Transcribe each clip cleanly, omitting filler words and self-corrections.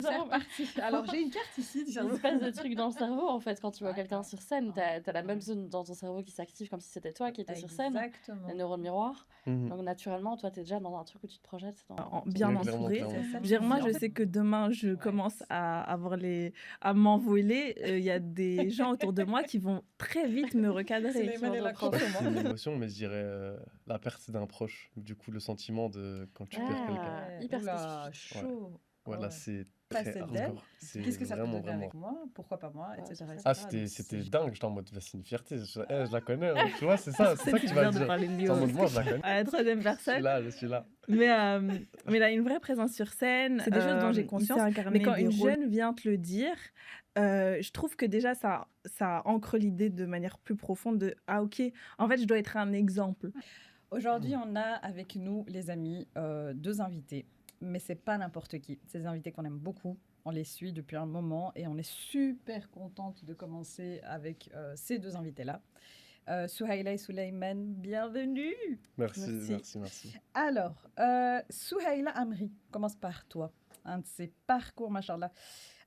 C'est reparti. Alors, j'ai une carte ici du Il cerveau. se passe des trucs dans le cerveau, en fait, quand tu vois quelqu'un sur scène. Ouais. T'as la même zone dans ton cerveau qui s'active comme si c'était toi qui étais sur scène, Exactement. les neurones miroirs. Mhm. Donc, naturellement, toi, t'es déjà dans un truc où tu te projettes Bien Oui, clairement, entourée. clairement. C'est ça. Je veux dire, moi, En je fait, sais que demain, je commence à à m'envoler. Il y a des gens autour de moi qui vont très vite me recadrer. Suleyman est là Je sais pas contre si c'est moi. une émotion, mais je dirais la perte d'un proche. Du coup, le sentiment de quand tu perds quelqu'un. Ah, hyper Oula, spécifique. chaud. Voilà, Ouais. c'est Ça, très c'est dead. hardcore. C'est Qu'est-ce que ça peut vraiment, donner vraiment. avec moi? Pourquoi pas moi, Ouais, etc. c'est ça. etc. Ah, Donc, c'était dingue. J'étais en mode, bah, c'est une fierté. Je la connais, hein. Tu vois, c'est ça que tu vas bien de dire. parler de lui C'est en mode, moi, je la connais. à la troisième Je personne. suis là, je suis là. Mais il a une vraie présence sur scène. C'est des choses dont j'ai conscience. Mais quand une jeune vient te le dire, je trouve que déjà, ça ancre l'idée de manière plus profonde de « Ah, ok, en fait, je dois être un exemple. » aujourd'hui, on a avec nous, les amis, 2 invités. Mais c'est pas n'importe qui. C'est des invités qu'on aime beaucoup. On les suit depuis un moment et on est super contente de commencer avec ces 2 invités-là. Souhaila et Suleyman, bienvenue. Merci. Alors, Souhaila Amri, commence par toi. Un de ses parcours, machallah.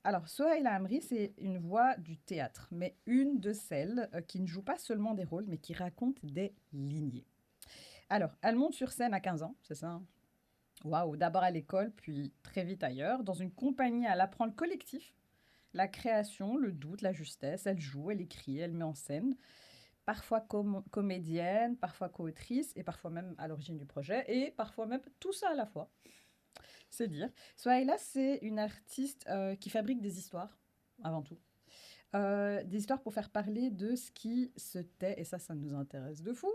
Alors, Souhaila Amri, c'est une voix du théâtre, mais une de celles qui ne joue pas seulement des rôles, mais qui raconte des lignées. Alors, elle monte sur scène à 15 ans, c'est ça, hein? Waouh, d'abord à l'école, puis très vite ailleurs. Dans une compagnie, elle apprend le collectif, la création, le doute, la justesse. Elle joue, elle écrit, elle met en scène. Parfois comédienne, parfois co-autrice, et parfois même à l'origine du projet, et parfois même tout ça à la fois. C'est dire. Souhaila, c'est une artiste qui fabrique des histoires, avant tout. Des histoires pour faire parler de ce qui se tait, et ça nous intéresse de fou.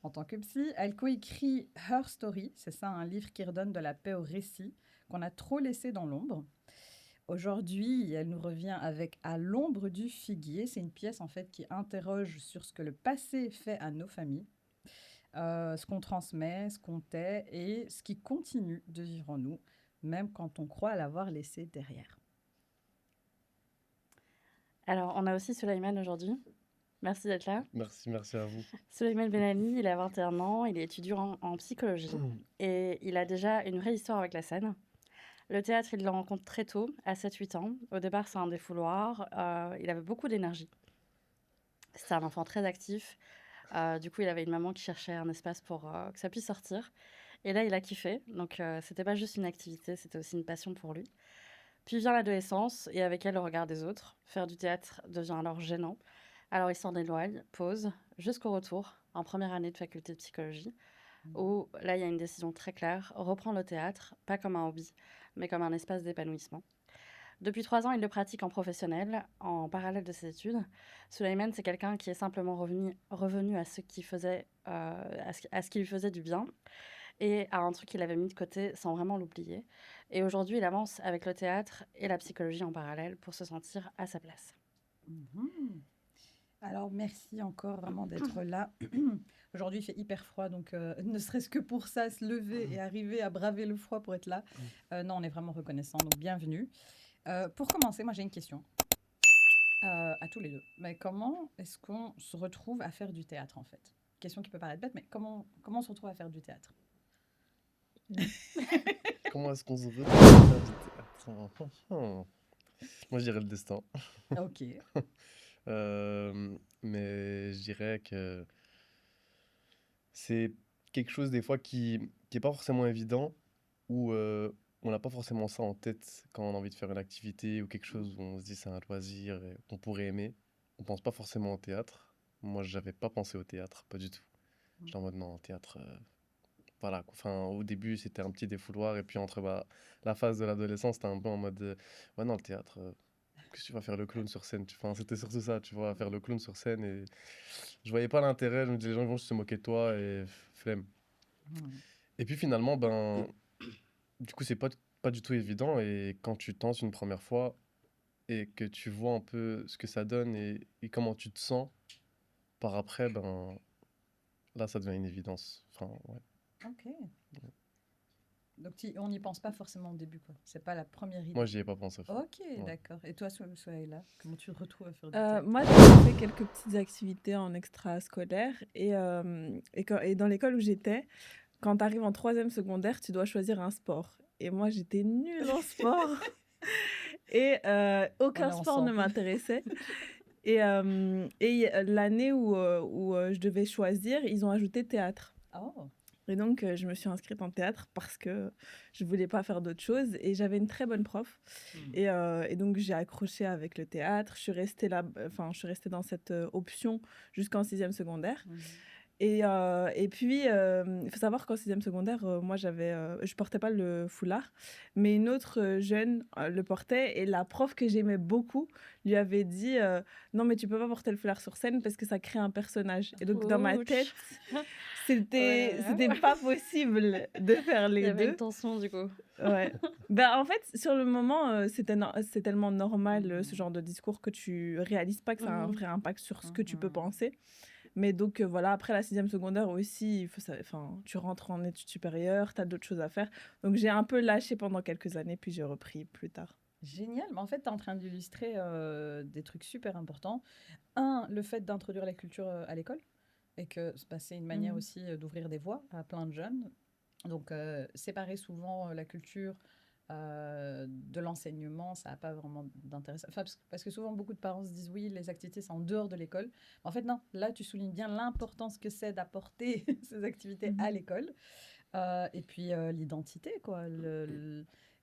En tant que psy, elle coécrit Her Story, c'est ça, un livre qui redonne de la paix au récit qu'on a trop laissé dans l'ombre. Aujourd'hui, elle nous revient avec À l'ombre du figuier. C'est une pièce en fait qui interroge sur ce que le passé fait à nos familles, ce qu'on transmet, ce qu'on tait et ce qui continue de vivre en nous, même quand on croit l'avoir laissé derrière. Alors, on a aussi Suleyman aujourd'hui. Merci d'être là. Merci à vous. Suleyman Benani, il a 21 ans, il est étudiant en psychologie et il a déjà une vraie histoire avec la scène. Le théâtre, il le rencontre très tôt, à 7-8 ans. Au départ, c'est un défouloir. Il avait beaucoup d'énergie. C'était un enfant très actif. Du coup, il avait une maman qui cherchait un espace pour que ça puisse sortir. Et là, il a kiffé. Donc, c'était pas juste une activité, c'était aussi une passion pour lui. Puis vient l'adolescence et avec elle le regard des autres. Faire du théâtre devient alors gênant. Alors, il s'en éloigne, pause, jusqu'au retour, en première année de faculté de psychologie, où là, il y a une décision très claire, reprendre le théâtre, pas comme un hobby, mais comme un espace d'épanouissement. Depuis 3 ans, il le pratique en professionnel, en parallèle de ses études. Suleyman, c'est quelqu'un qui est simplement revenu à ce qui lui faisait du bien et à un truc qu'il avait mis de côté sans vraiment l'oublier. Et aujourd'hui, il avance avec le théâtre et la psychologie en parallèle pour se sentir à sa place. Alors, merci encore vraiment d'être là. Aujourd'hui, il fait hyper froid, donc ne serait-ce que pour ça, se lever et arriver à braver le froid pour être là. Non, on est vraiment reconnaissant, donc bienvenue. Pour commencer, moi j'ai une question à tous les deux. Mais comment est-ce qu'on se retrouve à faire du théâtre en fait? Question qui peut paraître bête, mais comment on se retrouve à faire du théâtre? Comment est-ce qu'on se retrouve à faire du théâtre? Moi, je dirais le destin. Ok. Mais je dirais que c'est quelque chose des fois qui est pas forcément évident, où on n'a pas forcément ça en tête quand on a envie de faire une activité ou quelque chose où on se dit c'est un loisir et qu'on pourrait aimer. On pense pas forcément au théâtre. Moi, j'avais pas pensé au théâtre, pas du tout. J'étais en mode non, théâtre, voilà. Enfin, au début, c'était un petit défouloir et puis entre la phase de l'adolescence, c'était un peu en mode ouais, non, le théâtre. Qu'est-ce que tu vas faire le clown sur scène? Enfin, c'était surtout ça, tu vois, faire le clown sur scène et je voyais pas l'intérêt. Je me disais, les gens vont juste se moquer de toi et flemme. Et puis finalement, du coup, c'est pas du tout évident. Et quand tu tentes une première fois et que tu vois un peu ce que ça donne et comment tu te sens par après, là, ça devient une évidence. Enfin, ouais. Ok. Donc on n'y pense pas forcément au début, quoi. C'est pas la première idée. Moi, j'y ai pas pensé. Ok, Ouais. D'accord. Et toi, Souhaila, comment tu te retrouves à faire du théâtre? Moi, j'ai fait quelques petites activités en extrascolaire et dans l'école où j'étais, quand tu arrives en 3e secondaire, tu dois choisir un sport. Et moi, j'étais nulle en sport. Et On aucun est sport ne ensemble. m'intéressait. Et l'année où je devais choisir, ils ont ajouté théâtre. Oh. Et donc, je me suis inscrite en théâtre parce que je voulais pas faire d'autre chose. Et j'avais une très bonne prof. Et donc, j'ai accroché avec le théâtre. Je suis restée je suis restée dans cette option jusqu'en 6e secondaire. Et puis, il faut savoir qu'en 6e secondaire, moi, je portais pas le foulard, mais une autre jeune le portait. Et la prof que j'aimais beaucoup lui avait dit non, mais tu peux pas porter le foulard sur scène parce que ça crée un personnage. Et donc, dans ma tête, c'était pas possible de faire Il y les avait une deux. tension, du coup. Ouais. En fait, sur le moment, c'est tellement normal ce genre de discours que tu réalises pas que ça a un vrai impact sur ce que tu peux penser. Mais donc, voilà, après la 6e secondaire aussi, tu rentres en études supérieures, tu as d'autres choses à faire. Donc, j'ai un peu lâché pendant quelques années, puis j'ai repris plus tard. Génial. Mais en fait, tu es en train d'illustrer des trucs super importants. Le fait d'introduire la culture à l'école. Et que c'est une manière aussi d'ouvrir des voies à plein de jeunes. Donc, séparer souvent la culture de l'enseignement, ça n'a pas vraiment d'intérêt. Parce que souvent, beaucoup de parents se disent oui, les activités, c'est en dehors de l'école. En fait, non. Là, tu soulignes bien l'importance que c'est d'apporter ces activités à l'école. Et puis, l'identité, quoi.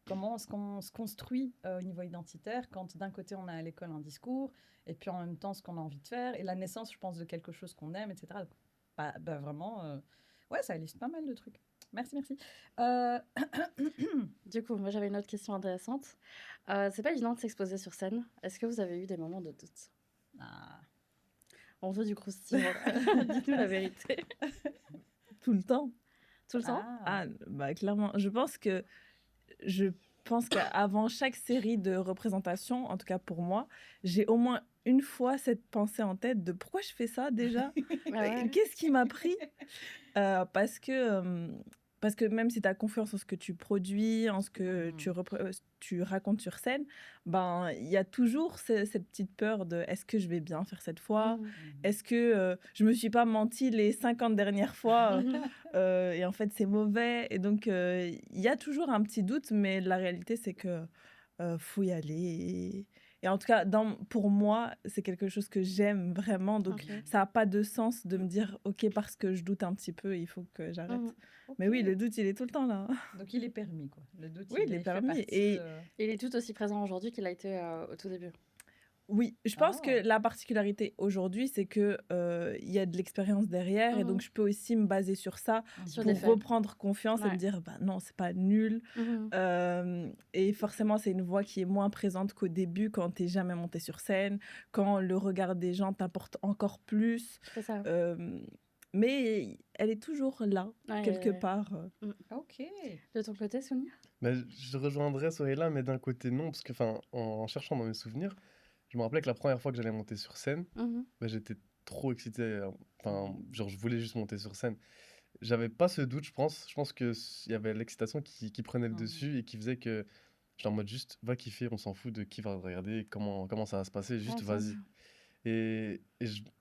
Comment est-ce qu'on se construit au niveau identitaire quand d'un côté, on a à l'école un discours, et puis en même temps, ce qu'on a envie de faire, et la naissance, je pense, de quelque chose qu'on aime, etc. Donc, vraiment, ouais, ça illustre pas mal de trucs. Merci. Du coup, moi, j'avais une autre question intéressante. C'est pas évident de s'exposer sur scène. Est-ce que vous avez eu des moments de doute? On veut du croustillant. Dites-nous la vérité. Tout le temps. Tout le temps? Clairement. Je pense qu'avant chaque série de représentations, en tout cas pour moi, j'ai au moins une fois cette pensée en tête de pourquoi je fais ça déjà? Qu'est-ce qui m'a pris? Parce que même si tu as confiance en ce que tu produis, en ce que tu racontes sur scène, il y a toujours cette petite peur de est-ce que je vais bien faire cette fois? Est-ce que je me suis pas menti les 50 dernières fois et en fait c'est mauvais? Et donc il y a toujours un petit doute, mais la réalité c'est que faut y aller. Et en tout cas, pour moi, c'est quelque chose que j'aime vraiment. Donc, ça n'a pas de sens de me dire, OK, parce que je doute un petit peu, il faut que j'arrête. Mais oui, le doute, il est tout le temps là. Donc, il est permis, quoi. Le doute, il est permis. Et il est tout aussi présent aujourd'hui qu'il a été au tout début. Oui, je pense que la particularité aujourd'hui, c'est que il y a de l'expérience derrière et donc je peux aussi me baser sur ça pour reprendre confiance et me dire non, c'est pas nul. Et forcément, c'est une voix qui est moins présente qu'au début quand t'es jamais monté sur scène, quand le regard des gens t'importe encore plus. C'est ça. Mais elle est toujours là, quelque part. Ok. De ton côté, Sonia? Je rejoindrais Sohaila, mais d'un côté non, parce que en cherchant dans mes souvenirs, je me rappelais que la première fois que j'allais monter sur scène, j'étais trop excité. Genre, je voulais juste monter sur scène. J'avais pas ce doute, je pense. Je pense qu'il y avait l'excitation qui prenait le dessus et qui faisait que j'étais en mode juste, va kiffer, on s'en fout de qui va regarder, comment ça va se passer, juste vas-y.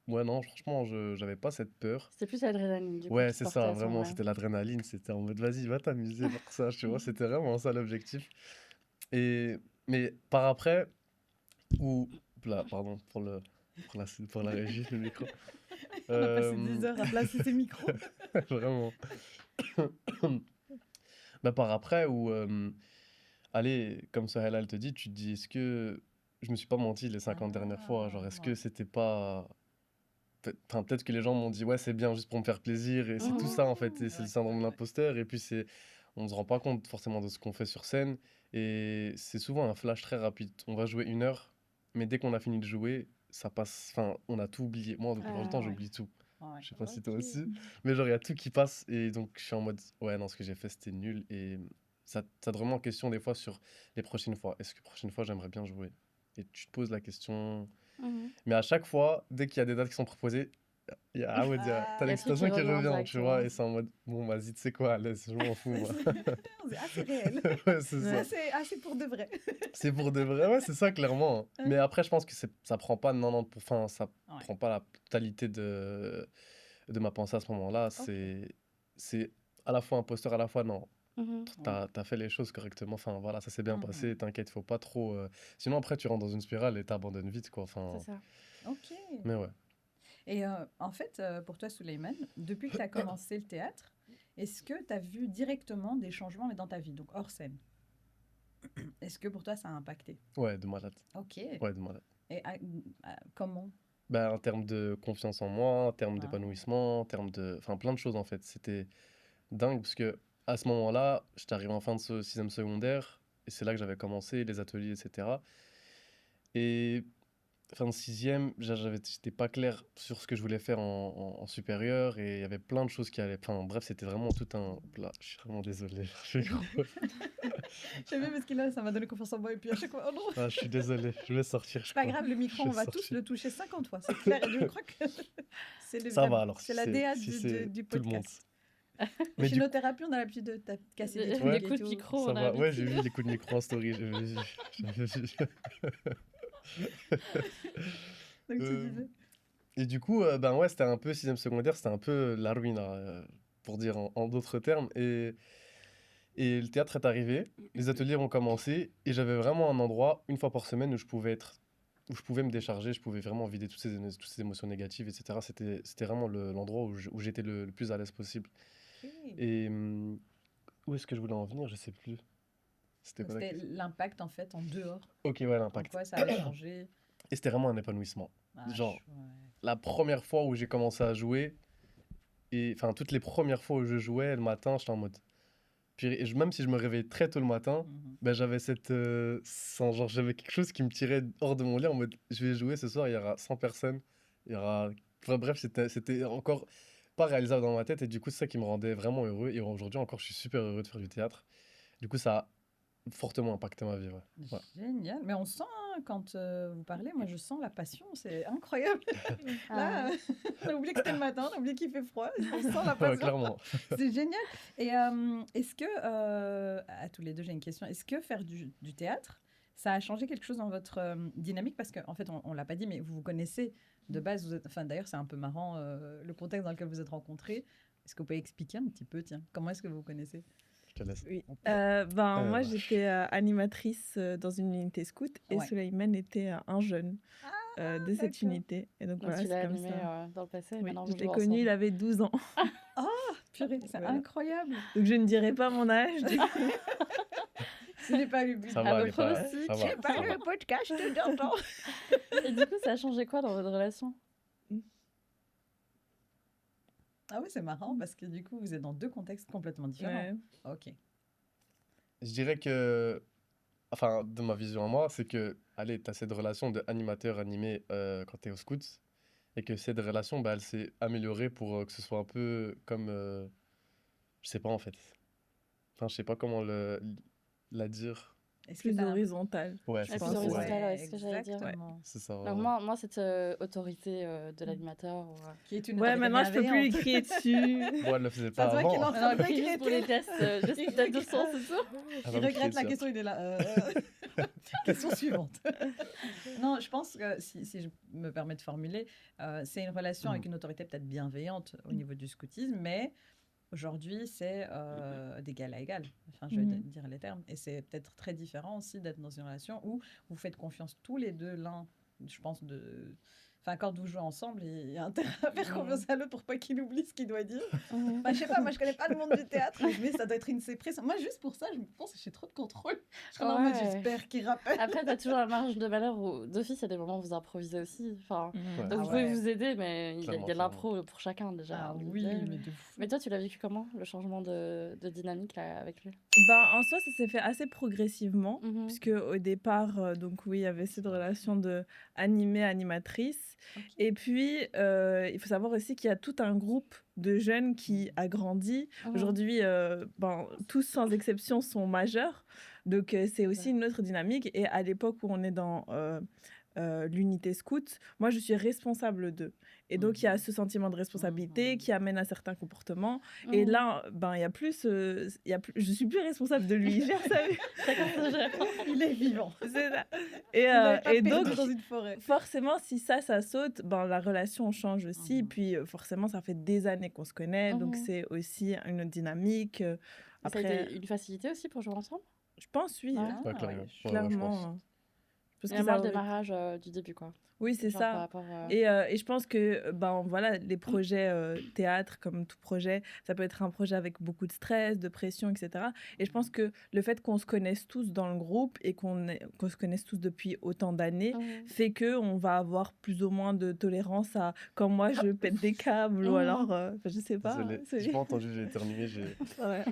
Ouais, non, franchement, j'avais pas cette peur. C'était plus l'adrénaline, du coup. Ouais, c'est ça, vraiment, c'était l'adrénaline. C'était en mode, vas-y, va t'amuser pour ça, tu vois. C'était vraiment ça l'objectif. Mais par après, pardon, pour la régie, le micro. On a passé 10 heures à placer ces micros. Vraiment. Par après, allez, comme Sohaila, elle te dit, tu te dis, est-ce que je me suis pas menti les 50 dernières fois? Genre, est-ce que c'était pas... Enfin, peut-être que les gens m'ont dit, ouais, c'est bien juste pour me faire plaisir, et c'est tout ça, en fait, et c'est le syndrome de l'imposteur, et puis on ne se rend pas compte forcément de ce qu'on fait sur scène, et c'est souvent un flash très rapide. On va jouer 1 heure, mais dès qu'on a fini de jouer, ça passe, enfin, on a tout oublié. Moi, depuis longtemps, j'oublie tout. Je sais pas si toi aussi, mais genre, il y a tout qui passe, et donc je suis en mode, ouais, non, ce que j'ai fait, c'était nul, et ça te remet en question des fois sur les prochaines fois. Est-ce que prochaine fois, j'aimerais bien jouer? Et tu te poses la question. Mais à chaque fois, dès qu'il y a des dates qui sont proposées, t'as l'excitation qui revient, tu vois, et c'est en mode, bon, vas-y, tu sais quoi, laisse, je m'en fous, moi. C'est assez réel. Ouais, c'est ça. C'est pour de vrai. C'est pour de vrai, ouais, c'est ça, clairement. Mais après, je pense que ça prend pas 90%, ça prend pas la totalité de ma pensée à ce moment-là. C'est à la fois imposteur, à la fois non. T'as fait les choses correctement. Enfin, voilà, ça s'est bien passé. T'inquiète, faut pas trop. Sinon, après, tu rentres dans une spirale et t'abandonnes vite, quoi. Enfin, C'est ça. Ok. mais ouais. Et en fait, pour toi, Souleymane, depuis que tu as commencé le théâtre, est-ce que tu as vu directement des changements mais dans ta vie, donc hors scène? Est-ce que pour toi, ça a impacté? Ouais, de malade. Ok. Ouais, de malade. Et comment? En termes de confiance en moi, en termes d'épanouissement, en termes de... Enfin, plein de choses, en fait. C'était dingue, parce que à ce moment-là, j'étais arrivé en fin de 6e secondaire, et c'est là que j'avais commencé les ateliers, etc. Et fin de 6e, j'étais pas clair sur ce que je voulais faire en supérieur, et il y avait plein de choses qui allaient... Enfin, bref, c'était vraiment tout un... Là, je suis vraiment désolé. J'aime bien parce que là, ça m'a donné confiance en moi, et puis à chaque fois, oh non. Ah, je suis désolé, je vais sortir. C'est pas grave, le micro, on va tous le toucher 50 fois, c'est clair, et je crois que c'est ça va alors. C'est la DA du podcast. Mais chinothérapie, on a l'habitude de casser des trucs. Les coups de micro, ça va. Ouais, j'ai vu les coups de micro en story. Donc, tu disais. Et du coup, ouais, c'était un peu 6e secondaire, c'était un peu la ruine, pour dire en d'autres termes. Et le théâtre est arrivé, les ateliers ont commencé, et j'avais vraiment un endroit, une fois par semaine, où je pouvais me décharger, je pouvais vraiment vider toutes ces émotions négatives, etc. C'était vraiment l'endroit où j'étais le plus à l'aise possible. Et où est-ce que je voulais en venir? Je sais plus. C'était l'impact, en fait, en dehors. Ok, ouais, l'impact. Pourquoi ça allait changer? Et c'était vraiment un épanouissement. Genre, chouette. La première fois où j'ai commencé à jouer, et enfin, toutes les premières fois où je jouais le matin, j'étais en mode... Puis, même si je me réveillais très tôt le matin, j'avais j'avais quelque chose qui me tirait hors de mon lit en mode, je vais jouer ce soir, il y aura 100 personnes, il y aura... Enfin, bref, c'était encore pas réalisable dans ma tête, et du coup, c'est ça qui me rendait vraiment heureux. Et aujourd'hui encore, je suis super heureux de faire du théâtre. Du coup, ça a fortement impacté ma vie. Ouais. Génial. Mais on sent, quand vous parlez, moi, je sens la passion. C'est incroyable. Là, on a oublié que c'était le matin, on a oublié qu'il fait froid. On sent la passion. Ouais, clairement. C'est génial. Et est-ce que, à tous les deux, j'ai une question. Est-ce que faire du théâtre, ça a changé quelque chose dans votre dynamique? Parce qu'en fait, on ne l'a pas dit, mais vous vous connaissez de base. D'ailleurs, c'est un peu marrant le contexte dans lequel vous êtes rencontrés. Est-ce que vous pouvez expliquer un petit peu, tiens, comment est-ce que vous vous connaissez? Je te laisse. Oui. Moi, j'étais animatrice dans une unité scout, et Souleymane était un jeune de cette unité. Et donc, voilà, c'est comme ça. Dans le passé, oui, je l'ai connu, il avait 12 ans. Oh, purée, c'est incroyable. Donc, je ne dirai pas mon âge. Ce n'est pas le but. Ça va, C'est pas le podcast d'antan. Et du coup, ça a changé quoi dans votre relation? Ah oui, c'est marrant parce que du coup, vous êtes dans deux contextes complètement différents. Ouais. Ok. Je dirais que, enfin, de ma vision à moi, c'est que, allez, tu as cette relation d'animateur-animé quand tu es au scout, et que cette relation, elle s'est améliorée pour que ce soit un peu comme, je sais pas en fait. Enfin, je sais pas comment la dire. Plus horizontal. Ouais, c'est ça. Ouais, c'est ce que j'allais dire. Ouais, c'est ça. Donc moi, cette autorité de l'animateur... Qui est une maintenant, je peux plus lui crier dessus. Moi, elle le faisait pas avant. Il a crié pour les tests de sens, c'est ça? Il regrette la question, il est là. Question suivante. Non, je pense que, si je me permets de formuler, c'est une relation avec une autorité peut-être bienveillante au niveau du scoutisme, mais... Aujourd'hui, c'est d'égal à égal. Enfin, je vais dire les termes. Et c'est peut-être très différent aussi d'être dans une relation où vous faites confiance tous les deux, l'un, je pense, Enfin, quand vous jouez ensemble, il y a intérêt à faire confiance à l'autre pour pas qu'il oublie ce qu'il doit dire. Je sais pas, moi je connais pas le monde du théâtre, mais ça doit être une séparation. Moi, juste pour ça, je me pense que j'ai trop de contrôle. Je suis en mode, j'espère qu'il rappelle. Après, t'as toujours la marge de manœuvre où, d'office, il y a des moments où vous improvisez aussi. Enfin, donc vous pouvez vous aider, mais il y a de l'impro pour chacun déjà. Ah oui, mais de fou. Mais toi, tu l'as vécu comment, le changement de dynamique là, avec lui? En soi, ça s'est fait assez progressivement, puisque au départ, donc oui, il y avait cette relation de animatrice. Okay. Et puis, il faut savoir aussi qu'il y a tout un groupe de jeunes qui a grandi. Aujourd'hui, tous sans exception sont majeurs. Donc, c'est aussi une autre dynamique. Et à l'époque où on est dans l'unité scout, moi, je suis responsable d'eux. Et donc, il y a ce sentiment de responsabilité qui amène à certains comportements. Et là, il y a plus, je suis plus responsable de lui. Il gère sa vie. Il est vivant. C'est ça. Et donc, dans une forêt. Forcément, si ça saute, la relation change aussi. Puis, forcément, ça fait des années qu'on se connaît. Donc, c'est aussi une dynamique. Ça a été une facilité aussi pour jouer ensemble? Je pense, oui. Ouais. Ouais, clairement. ouais, Ouais, ouais, je Clairement. pense. Parce Il y que a moins ça le aurait... démarrage du début, quoi. Oui, c'est Genre par ça. rapport... Et je pense que ben, voilà, les projets théâtre, comme tout projet, ça peut être un projet avec beaucoup de stress, de pression, etc. Et je pense que le fait qu'on se connaisse tous dans le groupe et qu'on se connaisse tous depuis autant d'années fait qu'on va avoir plus ou moins de tolérance à quand moi je pète des câbles ou alors, je sais pas. Désolé, j'ai pas entendu, j'ai éternué. Ouais.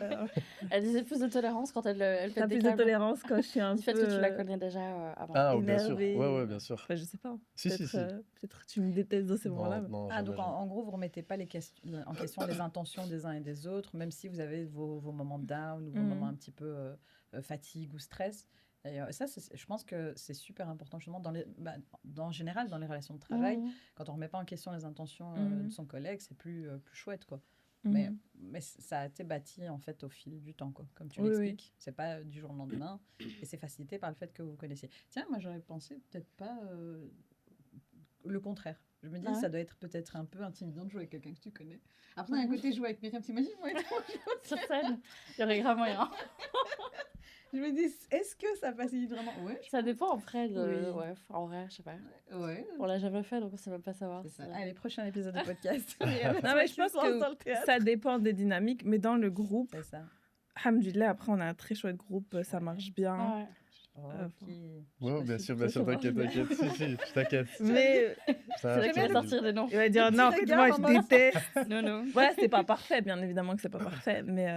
Elle disait plus de tolérance quand elle T'as fait des plus de câbles. tolérance quand je suis un Du fait que tu la peu connais déjà avant. Ah, bien sûr. énervée. Ouais, bien sûr. Enfin, je sais pas. Si. Peut-être tu me détestes dans ces moments-là. Non, Ah, donc jamais. en gros, vous remettez pas en question les intentions des uns et des autres, même si vous avez vos moments de down ou vos moments un petit peu fatigue ou stress. Et ça, je pense que c'est super important justement en général dans les relations de travail. Quand on remet pas en question les intentions de son collègue, c'est plus chouette, quoi. Mais ça a été bâti en fait au fil du temps, quoi, comme tu l'expliques. C'est pas du jour au lendemain et c'est facilité par le fait que vous connaissiez. Tiens, moi j'aurais pensé peut-être pas le contraire. Je me dis, ça doit être peut-être un peu intimidant de jouer avec quelqu'un que tu connais. Après, d'un côté, jouer avec Myriam, t'imagines, moi et toi, sur scène, il y aurait grave moyen. Je me dis, est-ce que ça facilite vraiment? Ouais. Ça dépend après de... Ouais, en vrai, je sais pas. Ouais. On l'a jamais fait, donc on sait même pas savoir. C'est ça. Allez, prochain épisode de podcast. Non, mais je pense que ça dépend des dynamiques, mais dans le groupe, c'est ça. Alhamdoulilah, après on a un très chouette groupe, ça marche bien. Ouais. Ouais, bien sûr, t'inquiète. Si, je t'inquiète. Mais c'est là qu'il va sortir des noms. Il va dire non, en fait, moi je déteste. Non. Voilà, c'est pas parfait, bien évidemment que c'est pas parfait, mais.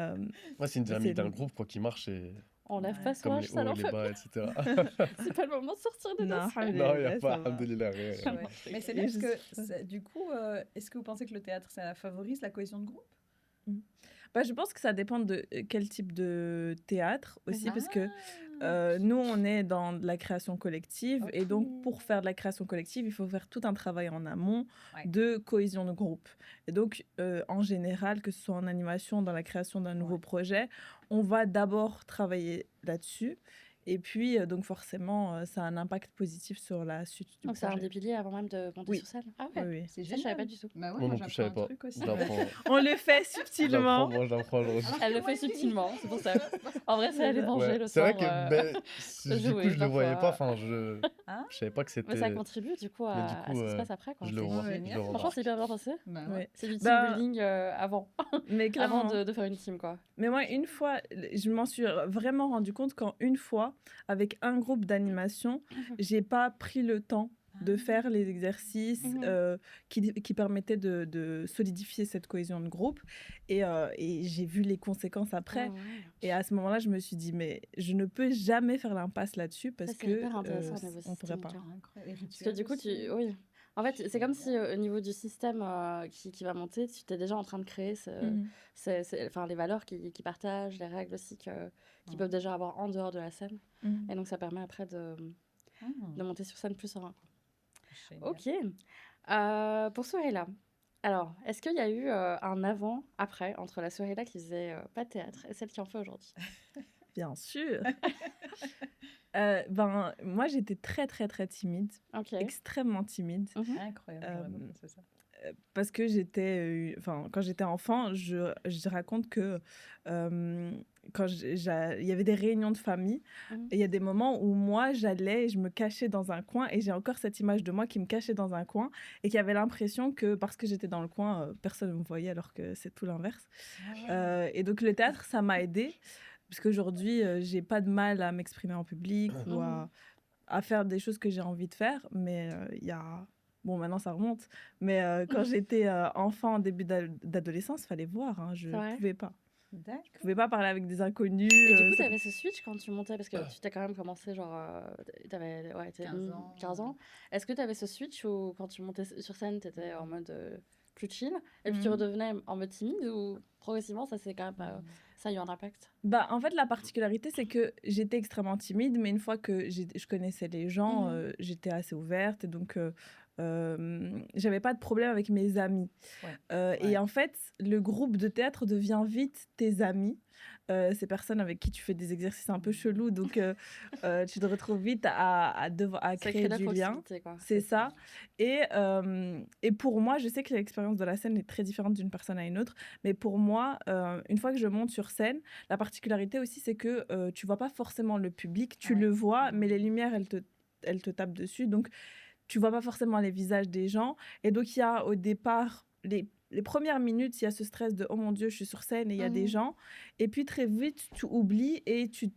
Moi, c'est une dynamique d'un groupe quoi, qui marche et. On lève pas comme soin, ça les hauts, n'en les fait bas, pas. etc. C'est pas le moment de sortir des noms. Non, il n'y a pas, alhamdoulilah. Mais c'est bien parce que, du coup, est-ce que vous pensez que le théâtre, ça favorise la cohésion de groupe? Bah, je pense que ça dépend de quel type de théâtre aussi, parce que nous, on est dans de la création collective, et donc pour faire de la création collective, il faut faire tout un travail en amont de cohésion de groupe. Et donc, en général, que ce soit en animation, dans la création d'un nouveau projet, on va d'abord travailler là-dessus. Et puis, donc forcément, ça a un impact positif sur la suite du donc projet. c'est un des piliers avant même de monter sur scène. Ah ouais, oui. C'est ça, je savais pas du tout. Bah ouais, moi non plus, je savais pas. On le fait subtilement. J'apprends aujourd'hui. Elle le fait subtilement, c'est pour ça. En vrai, c'est aller manger le C'est soir. vrai que du coup, je le voyais pas. Enfin, je savais pas que c'était. Mais ça contribue du coup à ce qui se passe après. Je le vois. Franchement, c'est bien pensé. C'est du team building avant. Mais avant de faire une team, quoi. Mais moi, une fois, je m'en suis vraiment rendu compte quand une fois, avec un groupe d'animation, j'ai pas pris le temps de faire les exercices qui permettaient de solidifier cette cohésion de groupe. Et j'ai vu les conséquences après. Et à ce moment-là, je me suis dit, mais je ne peux jamais faire l'impasse là-dessus parce que on pourrait pas. Parce que du coup, oui. En fait, c'est comme si au niveau du système qui va monter, tu es déjà en train de créer les valeurs qu'ils partagent, les règles aussi qu'ils peuvent déjà avoir en dehors de la scène. Et donc, ça permet après de monter sur scène plus serein. Ok. Pour Souhaila, alors, est-ce qu'il y a eu un avant-après entre la Souhaila qui faisait pas de théâtre et celle qui en fait aujourd'hui? Bien sûr. Moi, j'étais très, très, très timide. Extrêmement timide. Incroyable, c'est ça. Parce que quand j'étais enfant, je raconte que quand il y avait des réunions de famille, il y a des moments où moi, j'allais et je me cachais dans un coin, et j'ai encore cette image de moi qui me cachait dans un coin et qui avait l'impression que parce que j'étais dans le coin, personne ne me voyait, alors que c'est tout l'inverse. Et donc, le théâtre, ça m'a aidée. Parce qu'aujourd'hui, j'ai pas de mal à m'exprimer en public ou à faire des choses que j'ai envie de faire. Mais il y a... Bon, maintenant, ça remonte. Mais quand j'étais enfant, en début d'adolescence, il fallait voir. Je ne pouvais pas. Je ne pouvais pas parler avec des inconnus. Et du coup, tu avais ce switch quand tu montais? Parce que tu t'as quand même commencé, tu avais 15 ans. Est-ce que tu avais ce switch où quand tu montais sur scène, tu étais en mode... plus chill, et puis tu redevenais en mode timide, ou progressivement ça c'est quand même ça a eu un impact? En fait, la particularité, c'est que j'étais extrêmement timide, mais une fois que je connaissais les gens, j'étais assez ouverte, et donc j'avais pas de problème avec mes amis. Et en fait, le groupe de théâtre devient vite tes amis, ces personnes avec qui tu fais des exercices un peu chelous, donc tu te retrouves vite à créer du lien. C'est ça. Et pour moi, je sais que l'expérience de la scène est très différente d'une personne à une autre, mais pour moi, une fois que je monte sur scène, la particularité aussi, c'est que tu vois pas forcément le public, tu le vois, mais les lumières, elles te tapent dessus, donc tu vois pas forcément les visages des gens. Et donc, il y a au départ, les premières minutes, il y a ce stress de « Oh mon Dieu, je suis sur scène et il y a des gens ». Et puis, très vite, tu oublies et tu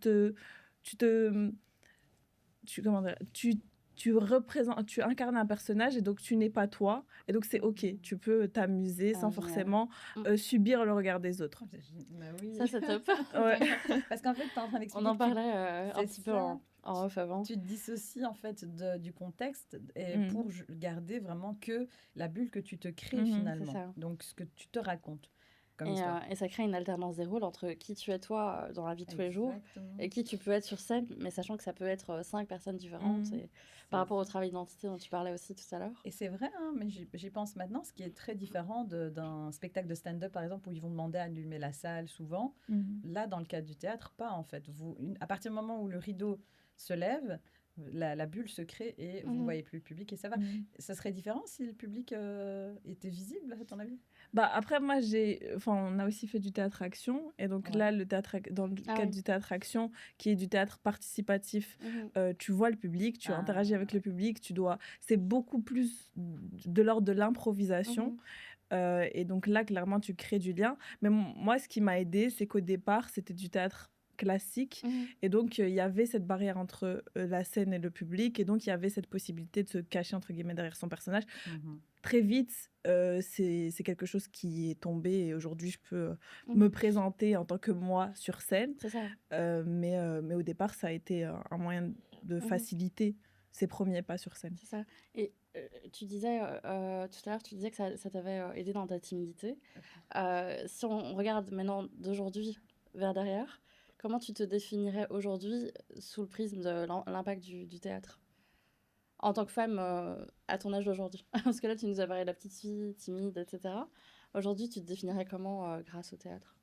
représentes, tu incarnes un personnage et donc tu n'es pas toi. Et donc, c'est OK. Tu peux t'amuser sans forcément subir le regard des autres. Bah oui. Ça, c'est top. Ouais. Parce qu'en fait, tu es en train d'expliquer. On en parlait un petit peu en off avant. Tu te dissocies en fait du contexte et pour garder vraiment que la bulle que tu te crées finalement. Donc, ce que tu te racontes. Et ça crée une alternance des rôles entre qui tu es toi dans la vie de tous les jours et qui tu peux être sur scène, mais sachant que ça peut être 5 personnes différentes. Et par rapport au travail d'identité dont tu parlais aussi tout à l'heure. Et c'est vrai, hein, mais j'y pense maintenant, ce qui est très différent d'un spectacle de stand-up, par exemple, où ils vont demander à allumer la salle souvent. Là, dans le cadre du théâtre, pas en fait. À partir du moment où le rideau se lève, la bulle se crée et vous ne voyez plus le public et ça va. Ça serait différent si le public était visible, à ton avis? Bah après, moi, on a aussi fait du théâtre action. Et donc là, dans le cadre du théâtre action, qui est du théâtre participatif, tu vois le public, tu interagis avec le public, c'est beaucoup plus de l'ordre de l'improvisation. Et donc là, clairement, tu crées du lien. Mais moi, ce qui m'a aidée, c'est qu'au départ, c'était du théâtre classique. Et donc, il y avait cette barrière entre la scène et le public. Et donc, il y avait cette possibilité de se cacher, entre guillemets, derrière son personnage. Très vite, c'est quelque chose qui est tombé. Et aujourd'hui, je peux me présenter en tant que moi sur scène. C'est ça. Mais au départ, ça a été un moyen de faciliter ses premiers pas sur scène. C'est ça. Et tu disais, tout à l'heure, tu disais que ça t'avait aidé dans ta timidité. Si on regarde maintenant d'aujourd'hui vers derrière, comment tu te définirais aujourd'hui sous le prisme de l'impact du théâtre en tant que femme à ton âge d'aujourd'hui? Parce que là, tu nous as parlé de la petite fille timide, etc. Aujourd'hui, tu te définirais comment grâce au théâtre?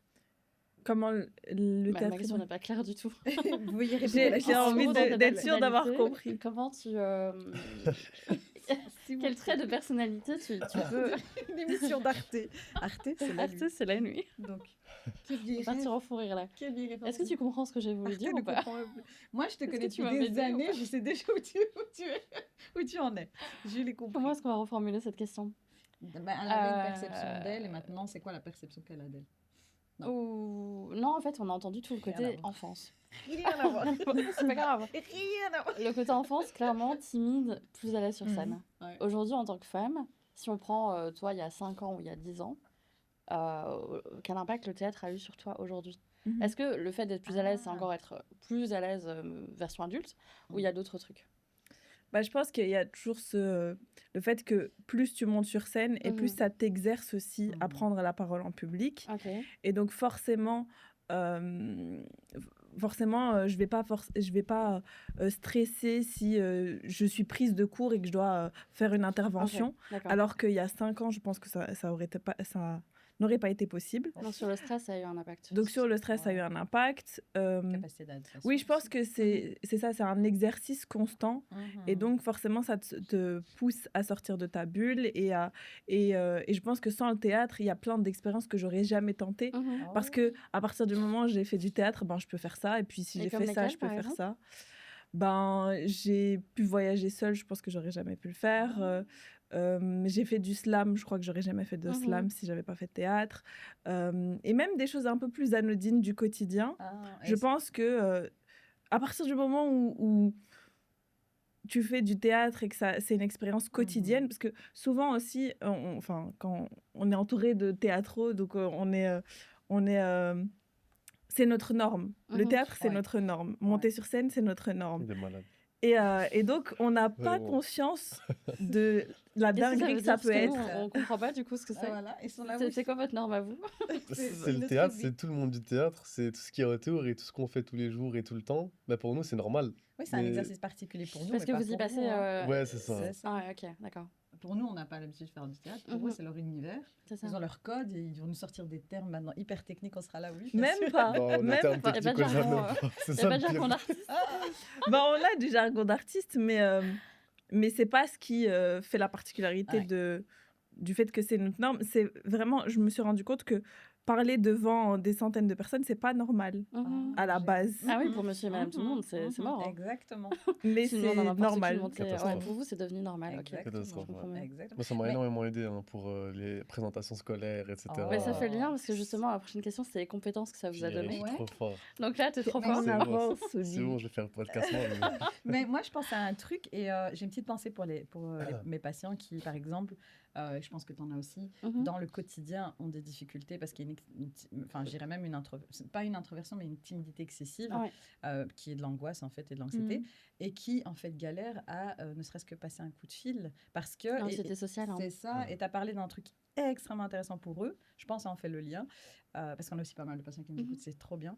Comment le théâtre... Ma question n'est pas claire du tout. J'ai envie d'être sûre d'avoir compris. Comment tu... Quel trait de personnalité tu peux... Une émission d'Arte. Arte, c'est la nuit. Donc, on va partir en fou rire là. Est-ce que tu comprends ce que j'ai voulu dire ou pas? Moi, je te connais depuis des années, je sais déjà où tu en es. Je l'ai compris. Comment est-ce qu'on va reformuler cette question? Elle avait une perception d'elle et maintenant, c'est quoi la perception qu'elle a d'elle? Non, en fait, on a entendu tout le côté enfance. Rien à voir. C'est pas grave. Rien à voir. Le côté enfance, clairement, timide, plus à l'aise sur scène. Aujourd'hui, en tant que femme, si on prend toi il y a 5 ans ou il y a 10 ans, quel impact le théâtre a eu sur toi aujourd'hui? Est-ce que le fait d'être plus à l'aise, c'est encore être plus à l'aise version adulte ou il y a d'autres trucs? Bah, je pense qu'il y a toujours le fait que plus tu montes sur scène et plus ça t'exerce aussi à prendre la parole en public. Et donc forcément, je vais pas stresser si je suis prise de court et que je dois faire une intervention. Alors qu'il y a 5 ans, je pense que ça n'aurait pas été possible. Donc sur le stress, ça a eu un impact. Donc sur le stress, ça a eu un impact. Oui, je pense que c'est ça, c'est un exercice constant. Et donc forcément, ça te pousse à sortir de ta bulle. Et je pense que sans le théâtre, il y a plein d'expériences que j'aurais jamais tentées. Parce que à partir du moment où j'ai fait du théâtre, je peux faire ça. Et puis si j'ai fait ça, je peux faire ça. J'ai pu voyager seule, je pense que j'aurais jamais pu le faire. J'ai fait du slam, je crois que j'aurais jamais fait de slam si j'avais pas fait de théâtre. Et même des choses un peu plus anodines du quotidien. Je pense que à partir du moment où tu fais du théâtre et que c'est une expérience quotidienne, parce que souvent aussi, quand on est entouré de théâtraux, donc c'est notre norme. Le théâtre, c'est notre norme. Monter sur scène, c'est notre norme. Des malades. Et donc, on n'a pas conscience de la dinguerie que ça peut être. On ne comprend pas du coup ce que c'est. Voilà. C'est quoi votre norme à vous? C'est le théâtre, c'est tout le monde du théâtre, c'est tout ce qui est autour et tout ce qu'on fait tous les jours et tout le temps. Pour nous, c'est normal. Oui, c'est un exercice particulier pour nous. Parce que vous y passez... Ouais, c'est ça. Ah, ok, d'accord. pour nous, on n'a pas l'habitude de faire du théâtre. Pour eux, c'est leur univers. Ils ont leur code et ils vont nous sortir des termes maintenant hyper techniques. On sera là, oui. Même pas. Non, Même termes pas. techniques, on jamais pas. C'est ça pas le de jargon pire. d'artiste. On a du jargon d'artiste, mais c'est pas ce qui fait la particularité du fait que c'est notre norme. C'est vraiment, je me suis rendu compte que parler devant des centaines de personnes, c'est pas normal à la base. Ah oui, pour monsieur et madame tout le monde, c'est mort. Hein. Exactement. Mais Si c'est normal. Pour vous, c'est devenu normal. Exactement. Moi, ça m'a énormément aidé pour les présentations scolaires, etc. Mais ça fait le lien parce que justement, la prochaine question, c'est les compétences que ça vous a Je données. suis trop fort. Donc là, t'es trop fort. C'est bon, je vais faire le podcast. Mais moi, je pense à un truc et j'ai une petite pensée pour mes patients qui, par exemple, je pense que tu en as aussi, dans le quotidien, ont des difficultés parce qu'il y a je dirais même pas une introversion, mais une timidité excessive qui est de l'angoisse en fait et de l'anxiété et qui en fait galère à ne serait-ce que passer un coup de fil parce que l'anxiété sociale. C'est ça. Et tu as parlé d'un truc extrêmement intéressant pour eux. Je pense en fait le lien parce qu'on a aussi pas mal de patients qui nous écoutent, c'est trop bien.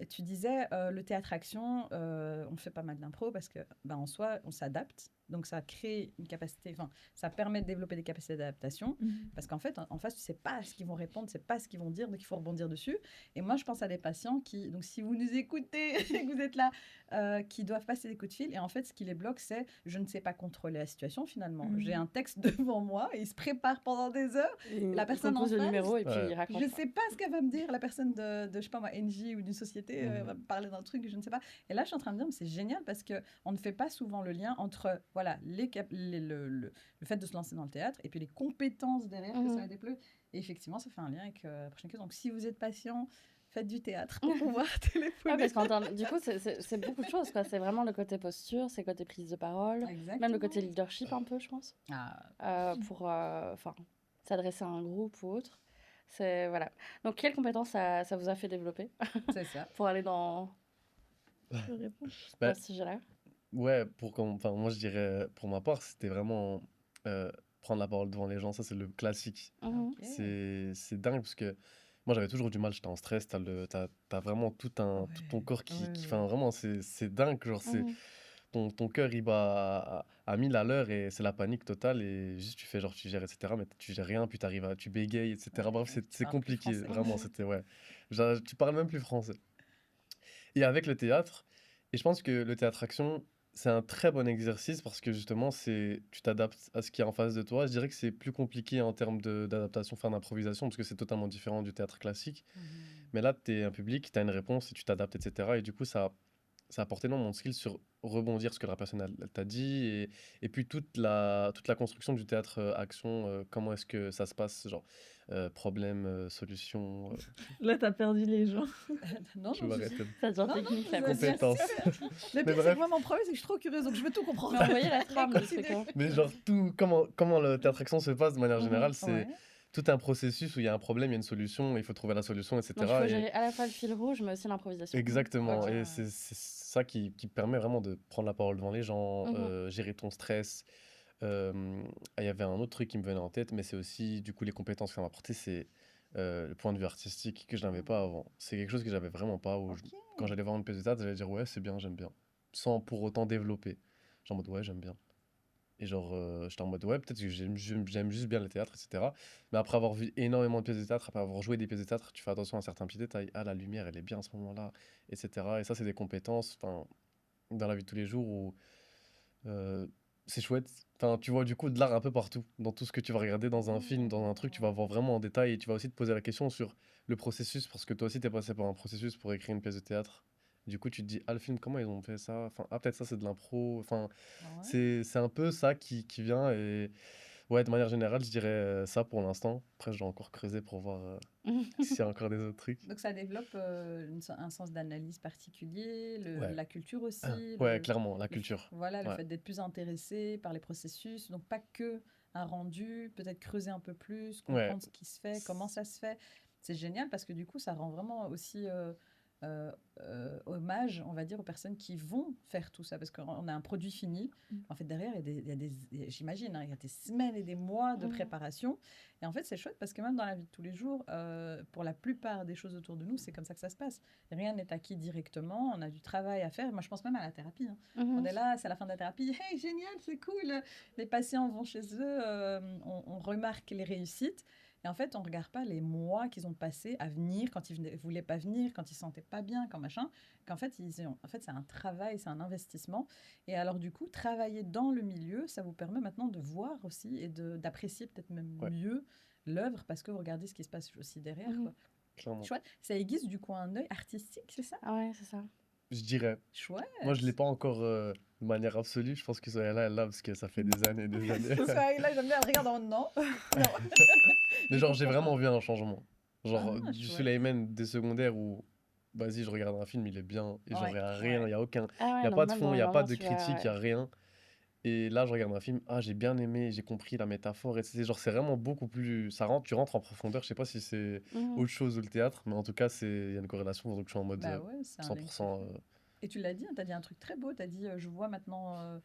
Tu disais le théâtre-action, on fait pas mal d'impro parce que en soi, on s'adapte. Donc, ça crée une capacité, ça permet de développer des capacités d'adaptation parce qu'en fait, en face, tu ne sais pas ce qu'ils vont répondre, tu ne sais pas ce qu'ils vont dire, donc il faut rebondir dessus. Et moi, je pense à des patients qui, donc si vous nous écoutez et que vous êtes là, qui doivent passer des coups de fil. Et en fait, ce qui les bloque, c'est je ne sais pas contrôler la situation finalement. J'ai un texte devant moi et ils se préparent pendant des heures. La personne en face, le numéro et puis il raconte. je ne sais pas ce qu'elle va me dire, la personne de je sais pas moi, NJ ou d'une société va me parler d'un truc, je ne sais pas. Et là, je suis en train de me dire, mais c'est génial parce qu'on ne fait pas souvent le lien entre voilà, le fait de se lancer dans le théâtre et puis les compétences derrière que ça va déployer. Et effectivement, ça fait un lien avec la prochaine question. Donc, si vous êtes patient, faites du théâtre pour pouvoir téléphoner. Parce du coup, c'est beaucoup de choses. C'est vraiment le côté posture, c'est le côté prise de parole, même le côté leadership un peu, je pense, pour s'adresser à un groupe ou autre. Voilà. Donc, quelles compétences ça vous a fait développer? C'est ça. Pour aller dans ce sujet-là. Ouais, moi je dirais, pour ma part, c'était vraiment prendre la parole devant les gens, ça c'est le classique. C'est dingue parce que moi j'avais toujours du mal, j'étais en stress, t'as vraiment tout ton corps qui vraiment c'est dingue, genre ton cœur il bat à 1000 à l'heure et c'est la panique totale et juste tu gères, etc. Mais tu gères rien, puis tu bégayes, etc. Bref, c'est compliqué, vraiment, tu parles même plus français. Et avec le théâtre, et je pense que le théâtre-action, c'est un très bon exercice parce que justement, tu t'adaptes à ce qui est en face de toi. Je dirais que c'est plus compliqué en termes d'adaptation, d'improvisation, parce que c'est totalement différent du théâtre classique. Mais là, tu es un public, tu as une réponse et tu t'adaptes, etc. Et du coup, ça apporte énormément de skills sur rebondir ce que la personne elle t'a dit. Et puis toute la construction du théâtre-action, comment est-ce que ça se passe, genre problème, solution. Là, tu as perdu les gens. Non, je m'arrête. Ça devient technique, la compétence. Mais bref, moi, mon problème, c'est que je suis trop curieuse, donc je veux tout comprendre. Mais envoyez la trame du truc. Mais genre, comment le théâtre-action se passe de manière générale, c'est tout un processus où il y a un problème, il y a une solution, il faut trouver la solution, etc. Donc, il faut gérer à la fois le fil rouge, mais aussi l'improvisation. Exactement, et c'est ça qui permet vraiment de prendre la parole devant les gens, gérer ton stress. Il y avait un autre truc qui me venait en tête, mais c'est aussi, du coup, les compétences que ça m'a apporté, c'est le point de vue artistique que je n'avais pas avant. C'est quelque chose que j'avais vraiment pas, quand j'allais voir une pièce de théâtre, j'allais dire ouais, c'est bien, j'aime bien, sans pour autant développer. Genre en mode ouais, j'aime bien. Et genre, j'étais en mode, ouais, peut-être que j'aime juste bien le théâtre, etc. Mais après avoir vu énormément de pièces de théâtre, après avoir joué des pièces de théâtre, tu fais attention à certains petits détails. Ah, la lumière, elle est bien à ce moment-là, etc. Et ça, c'est des compétences dans la vie de tous les jours où c'est chouette. Tu vois du coup de l'art un peu partout. Dans tout ce que tu vas regarder dans un film, dans un truc, tu vas voir vraiment en détail et tu vas aussi te poser la question sur le processus, parce que toi aussi, tu es passé par un processus pour écrire une pièce de théâtre. Du coup, tu te dis, le film, comment ils ont fait ça? Peut-être ça, c'est de l'impro. C'est un peu ça qui vient. Et ouais, de manière générale, je dirais ça pour l'instant. Après, je dois encore creuser pour voir s'il y a encore des autres trucs. Donc, ça développe un sens d'analyse particulier, la culture aussi. Ouais, clairement, la culture. Le fait d'être plus intéressé par les processus. Donc, pas que un rendu, peut-être creuser un peu plus, comprendre ce qui se fait, comment ça se fait. C'est génial parce que du coup, ça rend vraiment aussi... hommage, on va dire, aux personnes qui vont faire tout ça, parce qu'on a un produit fini. En fait, derrière, j'imagine, hein, il y a des semaines et des mois de préparation. Et en fait, c'est chouette parce que même dans la vie de tous les jours, pour la plupart des choses autour de nous, c'est comme ça que ça se passe. Rien n'est acquis directement. On a du travail à faire. Moi, je pense même à la thérapie. Hein. On est là, c'est la fin de la thérapie. Hey, génial, c'est cool. Les patients vont chez eux. On remarque les réussites. Et en fait, on ne regarde pas les mois qu'ils ont passés à venir, quand ils ne voulaient pas venir, quand ils ne se sentaient pas bien, quand machin. Qu'en fait, c'est un travail, c'est un investissement. Et alors, du coup, travailler dans le milieu, ça vous permet maintenant de voir aussi et d'apprécier peut-être même mieux l'œuvre parce que vous regardez ce qui se passe aussi derrière. Quoi. Chouette. Ça aiguise du coup un œil artistique, c'est ça? Ah ouais, c'est ça. Je dirais. Chouette. Moi, je ne l'ai pas encore de manière absolue. Je pense que Sohaila est là parce que ça fait des années et des années. Sohaila, j'aime bien, elle regarde en non. Mais genre, j'ai vraiment vu un changement. Genre, du Sulayman des secondaires où, vas-y, je regarde un film, il est bien. Et genre, il n'y a rien, il n'y a aucun. Il n'y a pas de fond, il n'y a pas de critique, il n'y a rien. Et là, je regarde un film, j'ai bien aimé, j'ai compris la métaphore. Et c'est vraiment beaucoup plus. Tu rentres en profondeur. Je sais pas si c'est autre chose ou le théâtre, mais en tout cas, il y a une corrélation. Donc, je suis en mode 100%. Et tu l'as dit, tu as dit un truc très beau. Tu as dit, je vois maintenant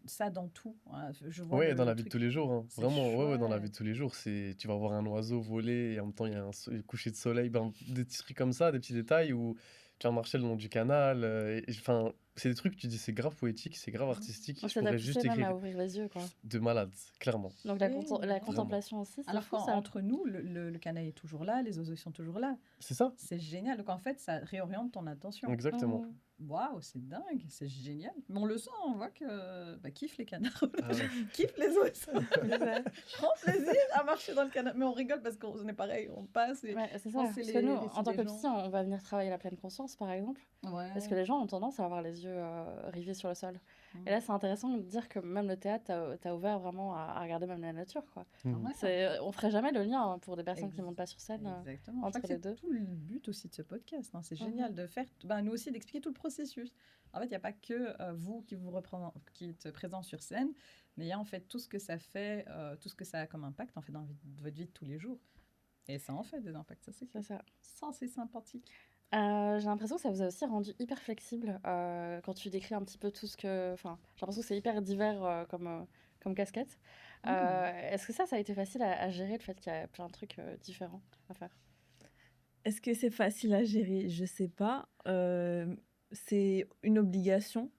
ça dans tout. Hein. Oui, dans la vie de tous les jours. Hein. Vraiment, dans la vie de tous les jours. Tu vas voir un oiseau voler et en même temps, il y a un coucher de soleil. Des petits trucs comme ça, des petits détails où tu vas marcher le long du canal. Enfin, c'est des trucs, tu dis, c'est grave poétique, c'est grave artistique. Je pourrais juste écrire à ouvrir les yeux, quoi. De malade, clairement. Donc la contemplation aussi, c'est alors qu'entre nous, le canal est toujours là, les oiseaux sont toujours là. C'est ça. C'est génial. Donc en fait, ça réoriente ton attention. Exactement. Waouh, c'est dingue, c'est génial. Mais on le sent, on voit que kiffe les canards, kiffe les oiseaux. Prends plaisir à marcher dans le canal. Mais on rigole parce qu'on est pareil, on passe. Et c'est ça. Parce que nous, en tant que psy, on va venir travailler la pleine conscience, par exemple. Parce que les gens ont tendance à avoir les yeux rivés sur le sol. Et là, c'est intéressant de dire que même le théâtre, t'as ouvert vraiment à regarder même la nature, quoi. On ferait jamais le lien pour des personnes qui ne montent pas sur scène. Exactement. Entre les deux. C'est tout le but aussi de ce podcast. Hein. C'est génial de faire, nous aussi, d'expliquer tout le processus. En fait, il n'y a pas que vous qui êtes présent sur scène, mais il y a en fait tout ce que ça fait, tout ce que ça a comme impact en fait dans votre vie de tous les jours. Et ça en fait des impacts, ça c'est ça. Ça, c'est sympathique. J'ai l'impression que ça vous a aussi rendu hyper flexible quand tu décris un petit peu tout ce que... Enfin, j'ai l'impression que c'est hyper divers comme casquette. Est-ce que ça a été facile à gérer, le fait qu'il y a plein de trucs différents à faire? Est-ce que c'est facile à gérer? Je sais pas. C'est une obligation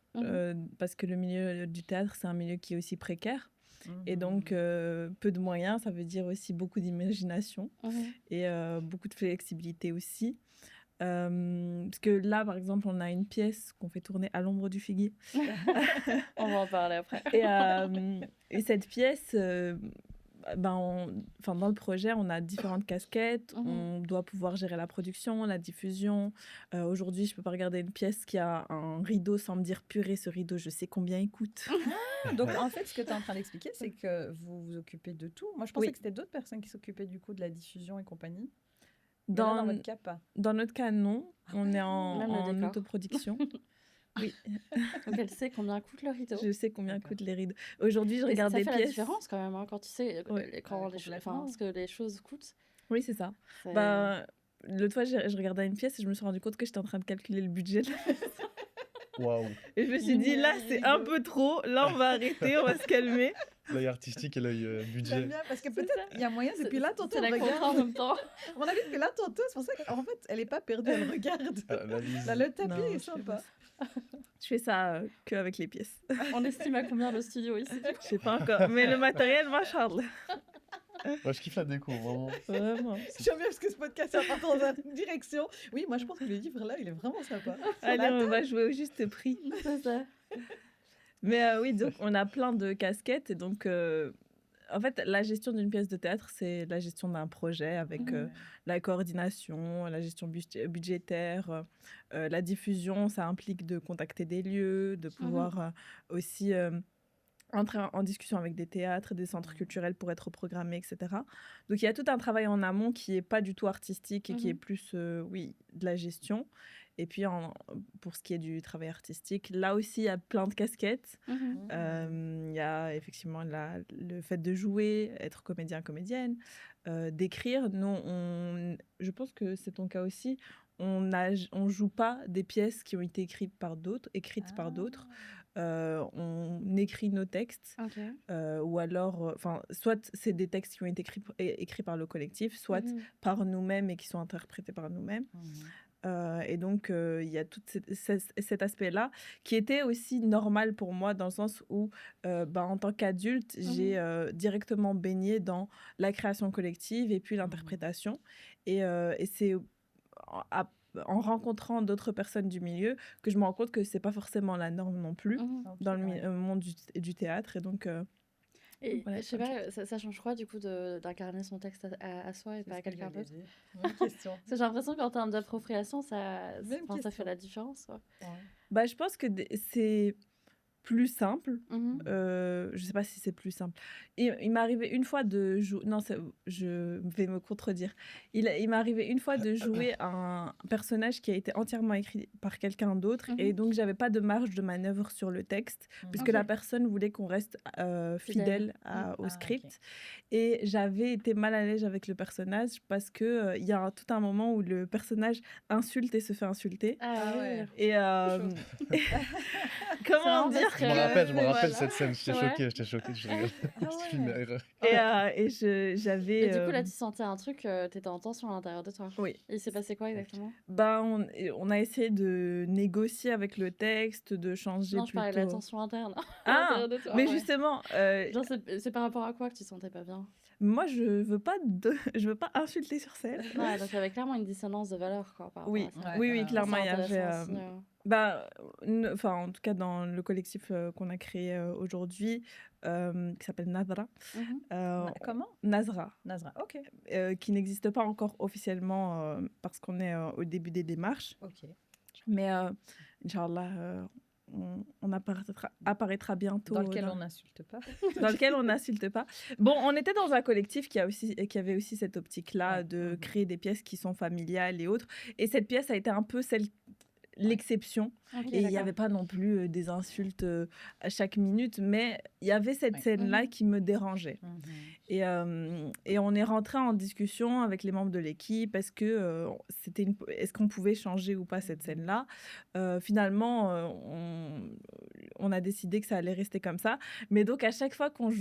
parce que le milieu du théâtre, c'est un milieu qui est aussi précaire. Et donc, peu de moyens, ça veut dire aussi beaucoup d'imagination et beaucoup de flexibilité aussi. Parce que là, par exemple, on a une pièce qu'on fait tourner à l'ombre du figuier. On va en parler après. Et cette pièce, dans le projet, on a différentes casquettes. On doit pouvoir gérer la production, la diffusion. Aujourd'hui, je ne peux pas regarder une pièce qui a un rideau sans me dire purée, ce rideau, je sais combien il coûte. Donc, en fait, ce que tu es en train d'expliquer, c'est que vous vous occupez de tout. Moi, je pensais que c'était d'autres personnes qui s'occupaient du coup de la diffusion et compagnie. Dans votre cas, pas. Dans notre cas, non. On est en autoproduction. Oui. Donc elle sait combien coûte le rideau. Je sais combien coûtent les rideaux. Aujourd'hui, je regarde des pièces. Ça fait la différence quand même, hein, quand tu sais ce que les choses coûtent. Oui, c'est ça. L'autre fois, je regardais une pièce et je me suis rendu compte que j'étais en train de calculer le budget. Waouh. Et je me suis dit, là, c'est un peu trop. Là, on va arrêter, on va se calmer. L'œil artistique et l'œil budget. Bien, parce que peut-être il y a moyen, depuis là, tantôt, elle regarde en même temps. On a vu que là, tantôt, c'est pour ça qu'en fait, elle n'est pas perdue, elle regarde. Là, le tapis est sympa. Je fais ça qu'avec les pièces. On estime à combien le studio ici? Je sais pas encore, mais le matériel, machallah. Moi, je kiffe la déco, vraiment. Vraiment. J'aime bien parce que ce podcast est parti dans une direction. Oui, moi, je pense que le livre, là, il est vraiment sympa. Allez, on va jouer au juste prix. C'est ça. Mais oui, donc, on a plein de casquettes. Et donc, en fait, la gestion d'une pièce de théâtre, c'est la gestion d'un projet avec la coordination, la gestion budgétaire, la diffusion. Ça implique de contacter des lieux, de pouvoir aussi... entrer en discussion avec des théâtres, des centres culturels pour être programmés, etc. Donc, il y a tout un travail en amont qui n'est pas du tout artistique et qui est plus, de la gestion. Et puis, pour ce qui est du travail artistique, là aussi, il y a plein de casquettes. Il y a effectivement le fait de jouer, être comédien, comédienne, d'écrire. Nous, je pense que c'est ton cas aussi. on joue pas des pièces qui ont été écrites par d'autres. On écrit nos textes, ou alors, soit c'est des textes qui ont été écrits par le collectif, soit par nous-mêmes et qui sont interprétés par nous-mêmes. Et donc, il y a tout cet aspect-là qui était aussi normal pour moi dans le sens où, en tant qu'adulte, j'ai directement baigné dans la création collective et puis l'interprétation. Et c'est en rencontrant d'autres personnes du milieu que je me rends compte que c'est pas forcément la norme non plus dans le monde du théâtre. Et donc, et voilà, je sais pas, ça change quoi du coup d'incarner son texte à soi et pas à quelqu'un d'autre? Même question. Parce que j'ai l'impression qu'en termes d'appropriation, ça fait la différence. Ouais. Je pense que c'est plus simple. Je sais pas si c'est plus simple. Il m'est arrivé une fois de jouer... Non, je vais me contredire. Il m'est arrivé une fois de jouer un personnage qui a été entièrement écrit par quelqu'un d'autre. Et donc, j'avais pas de marge de manœuvre sur le texte, puisque la personne voulait qu'on reste fidèle au script. Et j'avais été mal à l'aise avec le personnage parce que y a tout un moment où le personnage insulte et se fait insulter. Et comment dire Je me rappelle cette scène. J'étais choquée. Je rigole. C'était une erreur. Et j'avais... Et du coup, là, tu sentais un truc, t'étais en tension à l'intérieur de toi. Oui. Et il s'est passé quoi exactement? On a essayé de négocier avec le texte, de changer Non, je parlais de la tension interne. De toi, mais justement... Genre, c'est par rapport à quoi que tu sentais pas bien? Moi, je veux pas insulter sur scène. Ouais, donc il y avait clairement une dissonance de valeurs, quoi. Oui, clairement, il y avait... en tout cas, dans le collectif qu'on a créé aujourd'hui, qui s'appelle Nazra. Comment? Nazra, ok. qui n'existe pas encore officiellement parce qu'on est au début des démarches. Ok. Mais, Inch'Allah, on apparaîtra bientôt. Dans lequel on n'insulte pas. Dans lequel on n'insulte pas. Bon, on était dans un collectif qui avait aussi cette optique-là de créer des pièces qui sont familiales et autres. Et cette pièce a été un peu l'exception. Et il n'y avait pas non plus des insultes à chaque minute, mais il y avait cette scène-là qui me dérangeait. Et on est rentré en discussion avec les membres de l'équipe. Est-ce qu'on pouvait changer ou pas cette scène-là? Finalement, on a décidé que ça allait rester comme ça. Mais donc, à chaque fois qu'on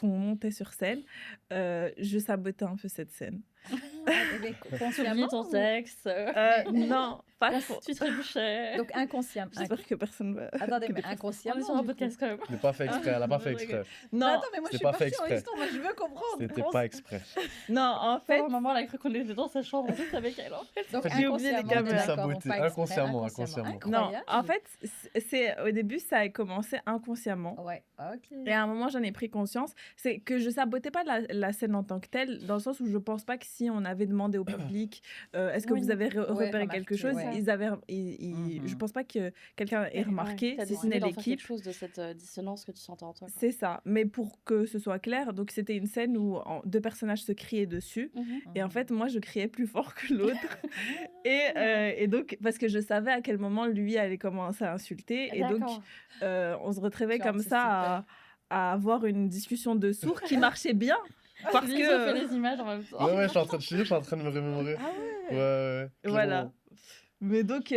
montait sur scène, je sabotais un peu cette scène. Consciemment ton texte. Non, pas tu trébuchais. Donc inconsciemment. J'espère que personne va... Attendez, mais inconsciemment. On est sur un podcast quand même. Elle n'a pas fait exprès. Non, attends, mais moi je suis partie en histoire, moi je veux comprendre. C'était pas exprès. Non, en fait... Maman, elle a cru qu'on était dans sa chambre toute avec elle. En fait. Donc j'ai oublié les caméras. Inconsciemment. Non, en fait, au début, ça a commencé inconsciemment. Ouais, ok. Et à un moment, j'en ai pris conscience. C'est que je sabotais pas la scène en tant que telle, dans le sens où je pense pas que si on avait demandé au public est-ce que vous avez repéré quelque chose, je pense pas que quelqu'un ait remarqué, si ce n'est l'équipe. Quelque chose de cette dissonance que tu sentais en toi. C'est ça, mais pour que ce soit clair, donc c'était une scène où deux personnages se criaient dessus, et en fait moi je criais plus fort que l'autre, et donc parce que je savais à quel moment lui allait commencer à insulter, et donc on se retrouvait comme ça à avoir une discussion de sourds qui marchait bien. Parce que fait les images en même temps. Ouais, je suis en train de me remémorer. Ouais. Voilà. Mais donc,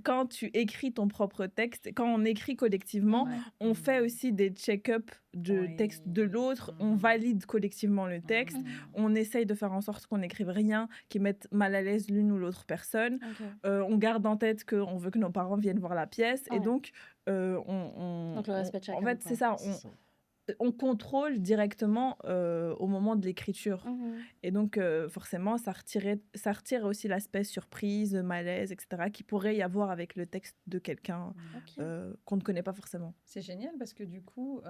quand tu écris ton propre texte, quand on écrit collectivement, on fait aussi des check-up de texte de l'autre, on valide collectivement le texte, on essaye de faire en sorte qu'on n'écrive rien qui mette mal à l'aise l'une ou l'autre personne, on garde en tête qu'on veut que nos parents viennent voir la pièce, et donc, donc le respect de chacun. En fait, c'est ça, on contrôle directement au moment de l'écriture. Et donc, forcément, ça retire aussi l'aspect surprise, malaise, etc., qui pourrait y avoir avec le texte de quelqu'un qu'on ne connaît pas forcément. C'est génial parce que du coup,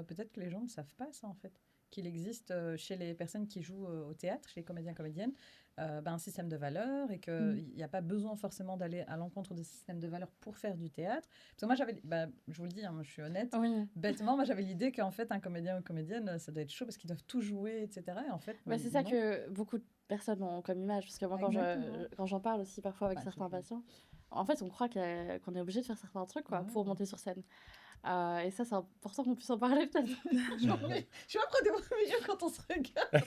peut-être que les gens ne savent pas ça, en fait. Qu'il existe chez les personnes qui jouent au théâtre, chez les comédiens, comédiennes, un système de valeurs et qu'il n'y a pas besoin forcément d'aller à l'encontre des systèmes de valeurs pour faire du théâtre. Parce que moi, je vous le dis, je suis honnête, bêtement, moi j'avais l'idée qu'en fait, un comédien ou une comédienne, ça doit être chaud parce qu'ils doivent tout jouer, etc. Et en fait, c'est ça que beaucoup de personnes ont comme image. Parce que moi, quand j'en parle aussi parfois avec certains patients, en fait, on croit qu'on est obligé de faire certains trucs pour monter sur scène. Et ça, c'est important qu'on puisse en parler peut-être. Genre, je suis pas près de mesure quand on se regarde.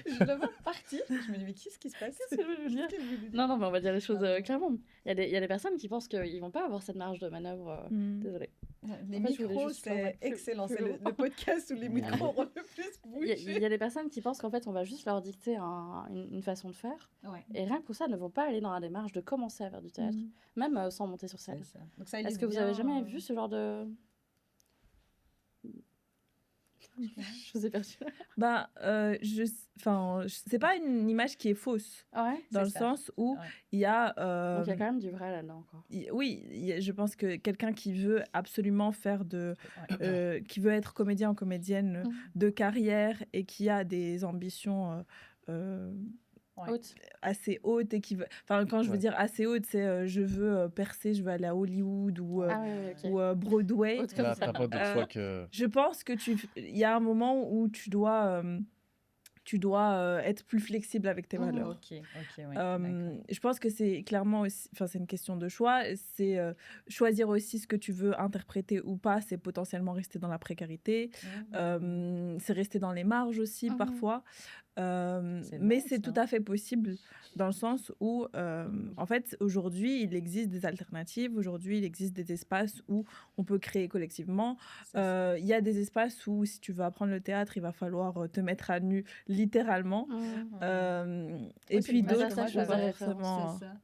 Je la vois partir. Je me dis, mais qu'est-ce qui se passe? Qu'est-ce qu'elle veut nous dire? Qu'est-ce qu'elle veut nous dire? Non, mais on va dire les choses clairement. Il y a des personnes qui pensent qu'ils vont pas avoir cette marge de manœuvre. Désolée. Les En fait, je voulais micros, juste faire c'est excellent. plus C'est haut. le podcast où les micros ont le plus Il bougé. y a des personnes qui pensent qu'en fait, on va juste leur dicter une façon de faire. Ouais, Et rien que pour ça, ne vont pas aller dans la démarche de commencer à faire du théâtre, même sans monter sur scène. c'est ça. Donc ça Est-ce illustre que vous avez bien, jamais vu ce genre de... Je vous ai perdu. Bah, c'est pas une image qui est fausse, Ah ouais? dans C'est le ça. sens où Ouais. il y a... Donc il y a quand même du vrai là-dedans, quoi. Oui, je pense que quelqu'un qui veut absolument faire qui veut être comédien ou comédienne de carrière et qui a des ambitions Ouais. Haute. assez hautes et qui veut... Enfin, quand je veux Ouais. dire assez hautes, c'est je veux percer, je veux aller à Hollywood ou Ah oui, ok. Broadway. Haute comme Là, ça. t'as pas d'autre choix que. Je pense que il y a un moment où tu dois être plus flexible avec tes valeurs. Ok, ouais. D'accord. Je pense que c'est clairement aussi, enfin c'est une question de choix. C'est choisir aussi ce que tu veux interpréter ou pas. C'est potentiellement rester dans la précarité. C'est rester dans les marges aussi parfois. Mais c'est tout à fait possible dans le sens où, en fait, aujourd'hui, il existe des alternatives. Aujourd'hui, il existe des espaces où on peut créer collectivement. Il y a des espaces où, si tu veux apprendre le théâtre, il va falloir te mettre à nu, littéralement. Et puis d'autres, ça, je où vois pas la forcément... C'est ça.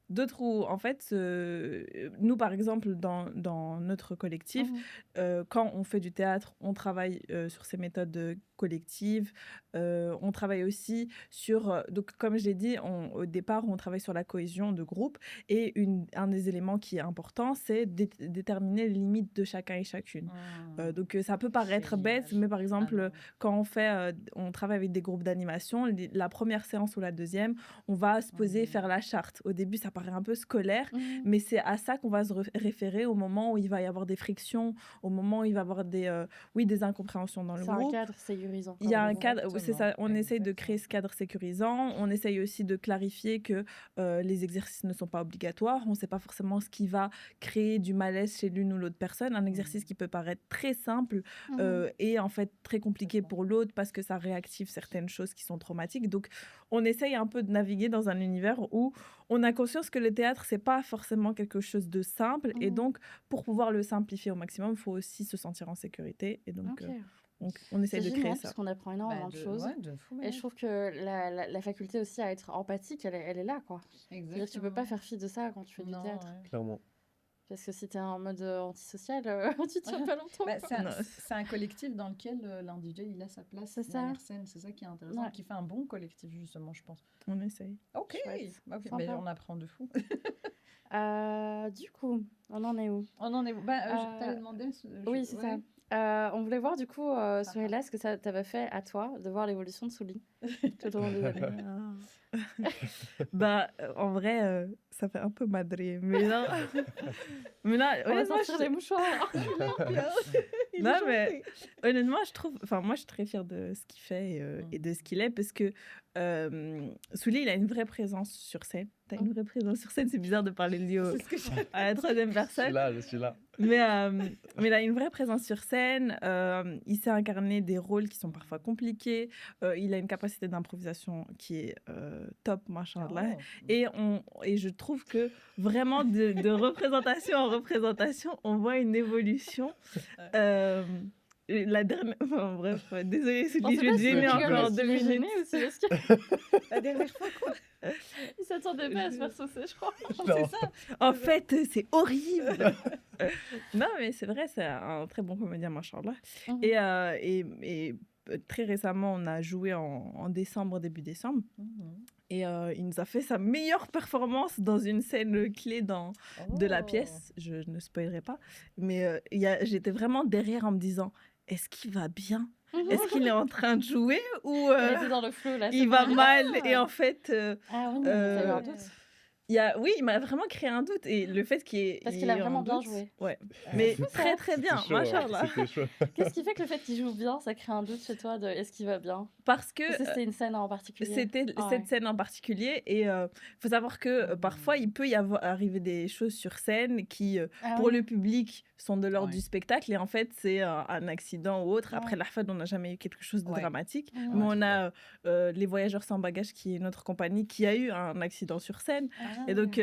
D'autres où, en fait, nous, par exemple, dans notre collectif, quand on fait du théâtre, on travaille sur ces méthodes collectives. On travaille aussi sur... donc, comme je l'ai dit, au départ, on travaille sur la cohésion de groupe. Et un des éléments qui est important, c'est déterminer les limites de chacun et chacune. Donc, ça peut paraître bête, mais par exemple, quand on travaille avec des groupes d'animation, la première séance ou la deuxième, on va se poser, faire la charte. Au début, ça paraît un peu scolaire, mais c'est à ça qu'on va se référer au moment où il va y avoir des frictions, au moment où il va y avoir des incompréhensions dans le groupe. C'est un cadre sécurisant. Il y a un cadre, c'est ça, on essaye de créer ce cadre sécurisant, on essaye aussi de clarifier que les exercices ne sont pas obligatoires, on ne sait pas forcément ce qui va créer du malaise chez l'une ou l'autre personne. Un exercice qui peut paraître très simple et en fait très compliqué pour l'autre parce que ça réactive certaines choses qui sont traumatiques. Donc, on essaye un peu de naviguer dans un univers où on a conscience que le théâtre, c'est pas forcément quelque chose de simple. Et donc, pour pouvoir le simplifier au maximum, il faut aussi se sentir en sécurité. Et donc, on essaye de créer ça. Parce qu'on apprend énormément de choses. Ouais, de fou, et je trouve que la faculté aussi à être empathique, elle est là, quoi. C'est-à-dire que tu peux pas faire fi de ça quand tu fais du théâtre. Clairement. Parce que si t'es en mode antisocial, tu tiens pas longtemps. C'est un collectif dans lequel l'individu il a sa place. C'est ça. Scène, c'est ça qui est intéressant, qui fait un bon collectif justement, je pense. On essaye. Ok, mais on apprend de fou. Du coup, on en est où? Je t'avais demandé. Oui, c'est ça. On voulait voir du coup, Souhaila, ce que ça t'avait fait à toi de voir l'évolution de Souli tout au long des années. En vrai, ça fait un peu madré, mais non. On va sortir les mouchoirs. Non, mais honnêtement, moi, je suis très fière de ce qu'il fait et de ce qu'il est, parce que Souli, il a une vraie présence sur scène. T'as une vraie présence sur scène, c'est bizarre de parler de lui à la troisième personne. Je suis là. Mais il a une vraie présence sur scène. Il sait incarner des rôles qui sont parfois compliqués. Il a une capacité d'improvisation qui est top, machallah. Et je trouve que vraiment de représentation en représentation, on voit une évolution. La dernière... Enfin, bref, désolée, je vais te gêner encore 2 minutes. Aussi, la dernière fois, quoi? Il s'attendait pas à se faire saucer, je crois. C'est ça. En fait, c'est horrible. Non, mais c'est vrai, c'est un très bon comédien, machallah. Et très récemment, on a joué en décembre, début décembre. Et il nous a fait sa meilleure performance dans une scène clé de la pièce. Je ne spoilerai pas. Mais j'étais vraiment derrière en me disant, est-ce qu'il va bien? Est-ce qu'il est en train de jouer ou il était dans le flou, là, il va mal? Et en fait, Oui, il m'a vraiment créé un doute. Et le fait qu'il ait, Parce il qu'il a ait un vraiment bien doute, joué. ouais. C'est Mais fou, ça. très très bien, C'était chaud, hein, machallah. c'était chaud. Qu'est-ce qui fait que le fait qu'il joue bien, ça crée un doute chez toi de est-ce qu'il va bien? Parce que Est-ce que c'était une scène en particulier? c'était Ah cette ouais. scène en particulier. Et faut savoir que parfois, il peut y avoir arriver des choses sur scène qui, Ah pour le ouais. public, sont de l'ordre Ouais. du spectacle. Et en fait, c'est un accident ou autre. Après, Ouais. l'Arfad, on n'a jamais eu quelque chose de Ouais. dramatique. Mhm. Mais Ouais. on a Les Voyageurs sans bagages, qui est notre compagnie, qui a eu un accident sur scène. Ah. Et donc,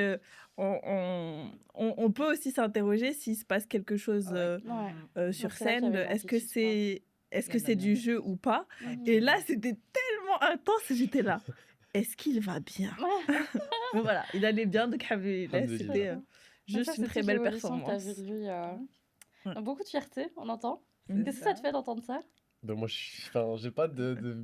on peut aussi s'interroger s'il se passe quelque chose Ouais. Ouais. sur Donc c'est là qu'il y scène. avait Est-ce que l'inquiétude, quoi. c'est du jeu ou pas? Mhm. Et là, c'était tellement intense, j'étais là. Est-ce qu'il va bien? Mais voilà, il allait bien, donc Alhamdulillah. c'était Donc juste ça, une c'est très toute belle l'évolution que tu as vue performance. de lui. Ouais. Donc, beaucoup de fierté, on entend. Mhm. Qu'est-ce que ça te fait d'entendre ça? Ben moi, enfin, j'ai pas de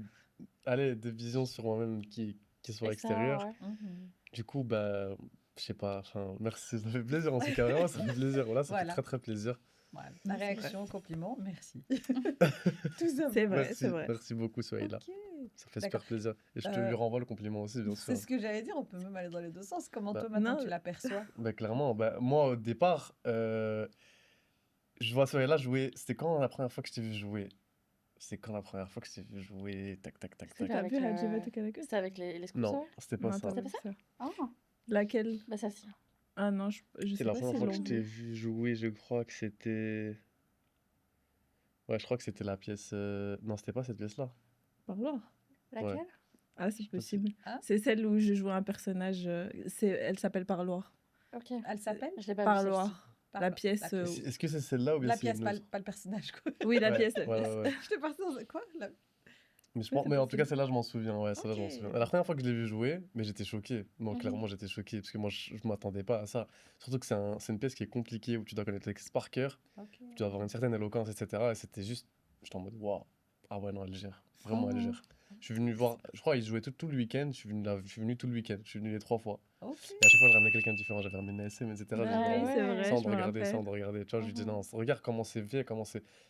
vision sur moi-même qui soit extérieure. Extérieur, ouais. Du coup, bah, je sais pas, enfin, merci, ça fait plaisir en tout cas, vraiment, ça fait plaisir. Voilà, ça fait Voilà. très très plaisir. Voilà. Non, La c'est réaction, compliment, merci. C'est vrai, c'est vrai. Merci beaucoup, Souhaïla. Ok. Ça fait D'accord. super plaisir. Et je te Euh, lui renvoie le compliment aussi, bien C'est sûr. ce que j'allais dire, on peut même aller dans les deux sens. Comment Bah, toi maintenant non. tu l'aperçois? Bah, clairement, bah, moi au départ, je vois Souhaïla jouer. C'était quand la première fois que je t'ai vu jouer? C'est quand la première fois que je t'ai vu jouer? Tac, tac, tac, C'était tac. avec, pas vu Hajibat Kalakos? C'était avec les scouts, Non, ouais? c'était pas Non, ça. t'as C'était pas pas vu ça. Ah, Laquelle? bah celle-ci. Ah non, je C'est sais la pas première si fois je que je l'ai t'ai vu. vu jouer, je crois que c'était. Ouais, je crois que c'était la pièce. Non, c'était pas cette pièce-là. Parloir. Laquelle? Ah, c'est sais pas si- possible. Ah. C'est celle où je joue un personnage. Elle s'appelle Parloir. Ok. Elle s'appelle Je l'ai pas vue, celle-ci. Parloir. La pièce. La pièce, Est-ce que c'est celle-là ou bien La c'est pièce, une autre? pas le personnage, quoi. Oui, la Ouais, pièce, ouais, ouais, ouais. Je t'ai parti dans quoi là? Mais, je Ouais, pense, c'est mais en tout cas, possible. celle-là, je m'en souviens. Ouais, celle-là, je m'en Ok. souviens. La première fois que je l'ai vu jouer, mais j'étais choqué. Non, Mhm. clairement, j'étais choqué. Parce que moi, je m'attendais pas à ça. Surtout que c'est une pièce qui est compliquée, où tu dois connaître le texte par cœur, Ok. tu dois avoir une certaine éloquence, etc. Et c'était juste. J'étais en mode, waouh. Ah ouais, non, elle gère. Vraiment, elle gère. Je suis venu voir. Je crois qu'il jouait tout le week-end. Je suis venu tout le week-end. Je suis venu les 3 fois. Ok. Et à chaque fois, je ramenais quelqu'un de différent. J'avais ramené Nassem, etc. Je Ah dis, Ah oui, non, c'est ouais. vrai, sans je de me regarder, sans rappelle. de regarder. Tu vois, je lui dis, Mhm. non, regarde comment c'est fait,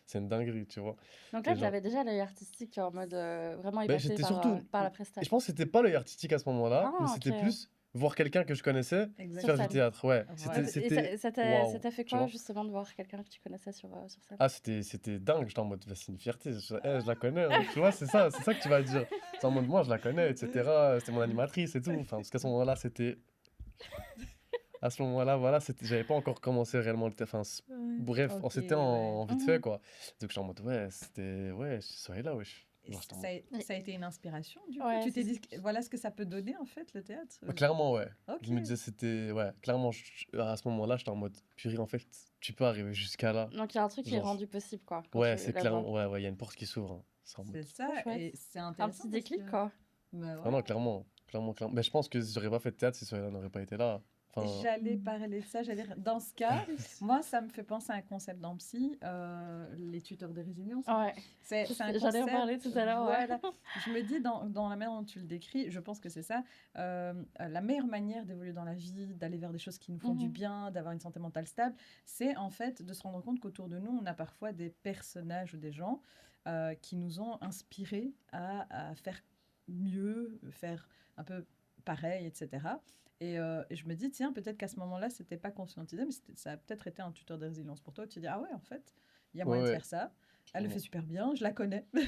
c'est une dinguerie, tu vois. Donc là, Et tu genre- avais déjà l'œil artistique en mode vraiment Ben, épaté j'étais par, surtout. par la Et prestation. je pense que c'était pas l'œil artistique à ce moment-là, mais Ah, c'était ok. plus voir quelqu'un que je connaissais Exact. Sur faire du scène. théâtre. Ouais, Voilà. c'était. Et ça Waouh, t'a fait tu quoi vois. justement de voir quelqu'un que tu connaissais sur scène? Ah, c'était dingue. J'étais en mode, bah, c'est une fierté. Je la connais, hein. Tu vois, c'est ça que tu vas dire. C'est en mode, moi, je la connais, etc. C'était mon animatrice et tout. Enfin, parce qu'à ce moment-là, c'était. À ce moment-là, voilà, j'avais pas encore commencé réellement le théâtre. Enfin, bref, Ok, c'était ouais. en vite fait, Mhm. quoi. Donc, j'étais en mode, ouais, c'était. Ouais, soyez là, wesh. Et Genre, j'étais en ça a été une inspiration, du coup. Ouais, Tu t'es c'est dit, voilà ce que ça peut donner, en fait, le théâtre. Bah, clairement, ouais. Ok. Je me disais, c'était. Ouais, clairement, à ce moment-là, j'étais en mode, purée, en fait, tu peux arriver jusqu'à là. Donc il y a un truc qui est Genre- rendu possible, quoi. Quand Ouais, tu c'est l'as clairement. vu. Ouais, il y a une porte qui s'ouvre, hein. C'est en mode. C'est ça, Trop chouette. et c'est Un intéressant. petit déclic, parce quoi. que- Bah Ah ouais. non, clairement. Mais je pense que j'aurais pas fait de théâtre si Soyla n'aurait pas été là. Enfin, J'allais parler de ça, dans ce cas, moi ça me fait penser à un concept dans Psy, les tuteurs de résilience. Ouais. C'est un J'allais en concept, parler tout à l'heure, ouais. voilà. Je me dis, dans la manière dont tu le décris, je pense que c'est ça, la meilleure manière d'évoluer dans la vie, d'aller vers des choses qui nous font du Mhm. bien, d'avoir une santé mentale stable, c'est en fait de se rendre compte qu'autour de nous, on a parfois des personnages ou des gens qui nous ont inspirés à faire mieux, faire un peu pareil, etc. Et je me dis, tiens, peut-être qu'à ce moment-là, c'était pas conscientisé, mais ça a peut-être été un tuteur de résilience pour toi. Tu te dis, ah ouais, en fait, il y a moyen de ouais. faire ça. Elle le Ouais. fait super bien, je la connais. Je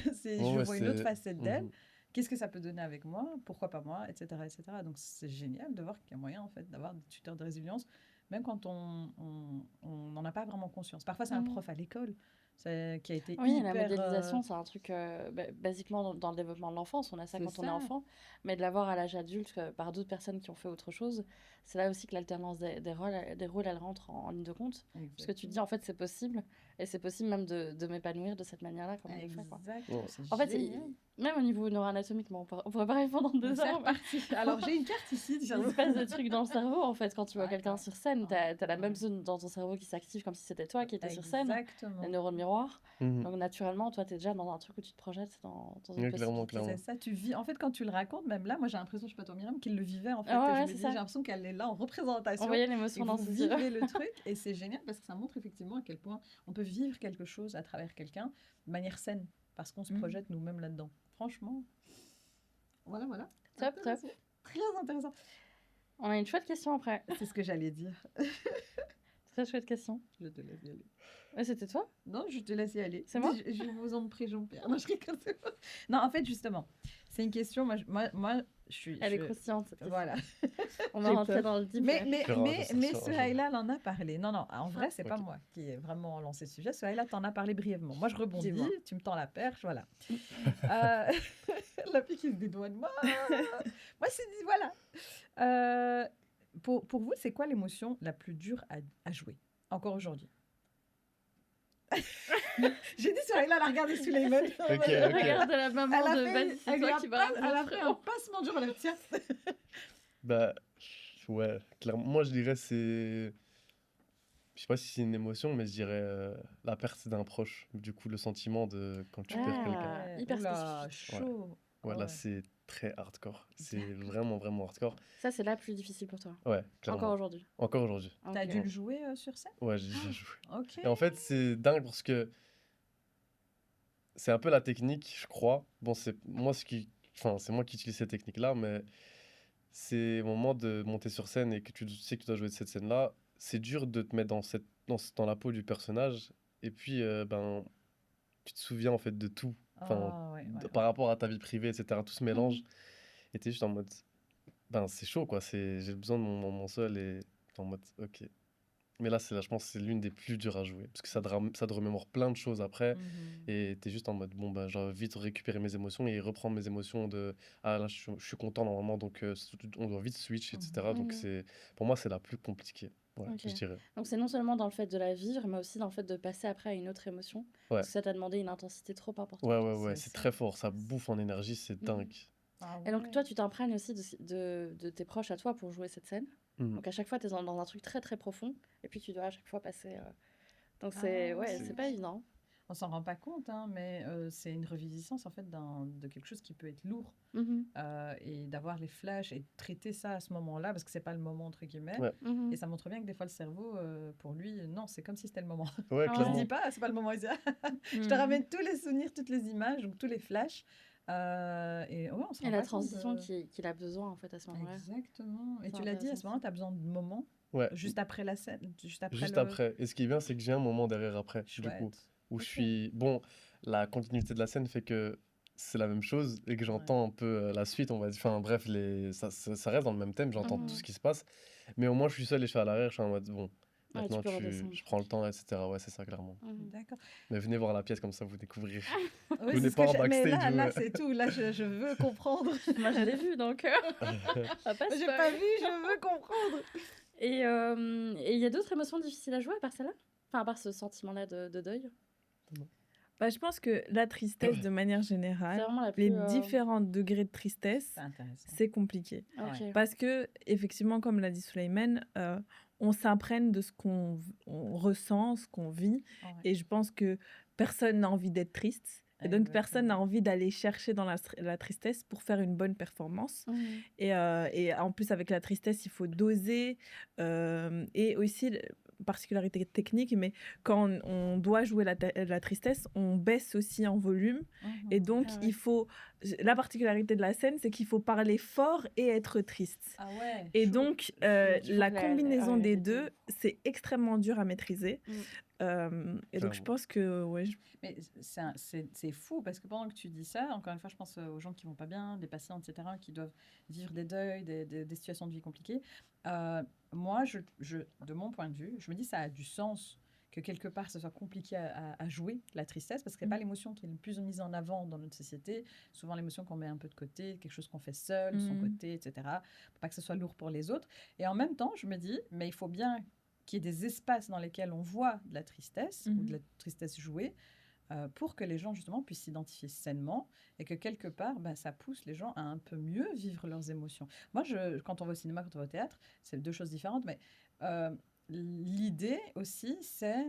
Ouais, vois une autre c'est- facette d'elle. Mhm. Qu'est-ce que ça peut donner avec moi? Pourquoi pas moi? Etc. etc. Donc c'est génial de voir qu'il y a moyen, en fait, d'avoir des tuteurs de résilience, même quand on n'en a pas vraiment conscience. Parfois, c'est un Mhm. prof à l'école qui a été Oui, hyper... la modélisation, c'est un truc, basiquement, dans le développement de l'enfance, on a ça C'est quand on est ça. enfant, mais de l'avoir à l'âge adulte par d'autres personnes qui ont fait autre chose, c'est là aussi que l'alternance des rôles, elle rentre en ligne de compte. Parce que tu te dis, en fait, c'est possible, et c'est possible même de m'épanouir de cette manière-là, comme on le fait, quoi. Exactement. Ouais. c'est En fait, génial. même au niveau neuroanatomique, on pourrait pas répondre en 2 C'est heures, mais reparti. Alors, j'ai une carte ici. il se passe des trucs dans le cerveau, en fait, quand tu vois quelqu'un D'accord. sur scène, t'as la même Ouais. zone dans ton cerveau qui s'active comme si c'était toi qui étais sur scène, Exactement. les neurones miroirs. Mhm. Donc naturellement, toi, tu es déjà dans un truc où tu te projettes dans une Ouais, clairement, possibilité. C'est ça, tu vis. En fait, quand tu le racontes, même là, moi j'ai l'impression, je sais pas toi, Myriam, qu'il le vivait en fait. Ah ouais, Et ouais, je me c'est dis, ça. j'ai l'impression qu'elle est là en représentation. On voyait Et l'émotion dans vous ses yeux. vivez le truc, et c'est génial parce que ça montre effectivement à quel point on peut vivre quelque chose à travers quelqu'un de manière saine, parce qu'on se Mhm. projette nous-mêmes là-dedans. Franchement, voilà. Top, top. Intéressant. Très intéressant. On a une chouette question après. C'est ce que j'allais dire. Très chouette question. Je te laisse y aller. C'était toi? Non, je te laisse y aller. C'est moi? Je vous en prie, Jean-Pierre. Non, je rigole, c'est pas. Non, en fait, justement, c'est une question. Moi, je suis. Elle est croustillante, cette question. Voilà. On va rentrer dans le deep. Mais Souhaïla en a parlé. Non, en vrai, c'est pas moi qui ai vraiment lancé ce sujet. Souhaïla t'en a parlé brièvement. Moi, je rebondis, tu me tends la perche, voilà. La fille qui se dédouane. Moi, c'est dit, voilà. Pour vous, c'est quoi l'émotion la plus dure à jouer, encore aujourd'hui? J'ai dit Souhaïla, elle a regardé Suleiman. Regarde la maman de Basi, c'est toi qui va. Elle a fait un passement dur, la tienne. Bah, ouais, clairement. Moi, je dirais c'est... Je sais pas si c'est une émotion, mais je dirais la perte d'un proche. Du coup, le sentiment de quand tu perds quelqu'un. Hyper spécifique. Chaud. Voilà, c'est très hardcore. C'est vraiment, vraiment hardcore. Ça, c'est la plus difficile pour toi? Ouais, clairement. Encore aujourd'hui? Encore aujourd'hui. T'as dû le jouer sur scène? Ouais, j'ai déjà joué. Ok. Et en fait, c'est dingue parce que c'est un peu la technique, je crois. Bon, c'est moi qui utilise cette technique-là, mais c'est au moment de monter sur scène et que tu sais que tu dois jouer de cette scène-là, c'est dur de te mettre dans la peau du personnage. Et puis, tu te souviens en fait de tout. Par rapport à ta vie privée, etc. Tout se mélange. Et t'es juste en mode, c'est chaud, quoi. J'ai besoin de mon moment seul et en mode, ok. Mais là, je pense que c'est l'une des plus dures à jouer. Parce que ça te remémore plein de choses après. Et t'es juste en mode, je dois vite récupérer mes émotions et reprendre mes émotions de, là, je suis content normalement, donc on doit vite switch, etc. Donc pour moi, c'est la plus compliquée. Ouais, je dirais. Donc c'est non seulement dans le fait de la vivre, mais aussi dans le fait de passer après à une autre émotion. Parce que ça t'a demandé une intensité trop importante. Ouais, c'est très fort. Ça bouffe en énergie, c'est dingue. Et donc toi, tu t'imprègnes aussi de tes proches à toi pour jouer cette scène. Donc à chaque fois, tu es dans un truc très très profond. Et puis tu dois à chaque fois passer... Donc c'est pas évident. On s'en rend pas compte, hein, mais c'est une reviviscence en fait de quelque chose qui peut être lourd. Et d'avoir les flashs et de traiter ça à ce moment-là, parce que c'est pas le moment entre guillemets. Et ça montre bien que des fois le cerveau, pour lui, non, c'est comme si c'était le moment. Ouais, on se dit pas, c'est pas le moment. Je te ramène tous les souvenirs, toutes les images, donc tous les flashs. Et la transition qu'il a besoin en fait à ce moment-là. Exactement. Et tu l'as dit, à ce moment-là, tu as besoin de moments. Juste après la scène. Juste après. Et ce qui est bien, c'est que j'ai un moment derrière après, du coup. Où je suis... Bon, la continuité de la scène fait que c'est la même chose et que j'entends un peu la suite, on va dire. Enfin, bref, ça reste dans le même thème, j'entends tout ce qui se passe. Mais au moins, je suis seul et je suis à l'arrière, je suis en mode, bon, maintenant, je prends le temps, etc. Ouais, c'est ça, clairement. D'accord. Mais venez voir la pièce, comme ça, vous découvrirez. Vous n'êtes pas en backstage. Mais là c'est tout. Là, je veux comprendre. Moi, je l'ai vu, donc... J'ai pas vu, je veux comprendre. Et il y a d'autres émotions difficiles à jouer à part celle-là? Enfin, à part ce sentiment-là de deuil? Je pense que la tristesse, de manière générale, les différents degrés de tristesse, c'est compliqué. Parce que, effectivement, comme l'a dit Suleiman, on s'imprègne de ce qu'on ressent, ce qu'on vit. Et je pense que personne n'a envie d'être triste. Et donc, personne n'a envie d'aller chercher dans la tristesse pour faire une bonne performance. Et en plus, avec la tristesse, il faut doser. Et aussi, particularité technique, mais quand on doit jouer la tristesse, on baisse aussi en volume. Et donc, il faut... La particularité de la scène, c'est qu'il faut parler fort et être triste. Et donc, la combinaison des deux, c'est extrêmement dur à maîtriser. Et donc, je pense que... Mais c'est fou, parce que pendant que tu dis ça, encore une fois, je pense aux gens qui vont pas bien, des patients, etc., qui doivent vivre des deuils, des situations de vie compliquées. Moi, de mon point de vue, je me dis ça a du sens que quelque part, ce soit compliqué à jouer, la tristesse, parce que ce n'est pas l'émotion qui est le plus mise en avant dans notre société. Souvent, l'émotion qu'on met un peu de côté, quelque chose qu'on fait seul, de son côté, etc., pour pas que ce soit lourd pour les autres. Et en même temps, je me dis, mais il faut bien qu'il y ait des espaces dans lesquels on voit de la tristesse, ou de la tristesse jouée, pour que les gens, justement, puissent s'identifier sainement et que, quelque part, ça pousse les gens à un peu mieux vivre leurs émotions. Moi, quand on va au cinéma, quand on va au théâtre, c'est deux choses différentes, mais l'idée aussi, c'est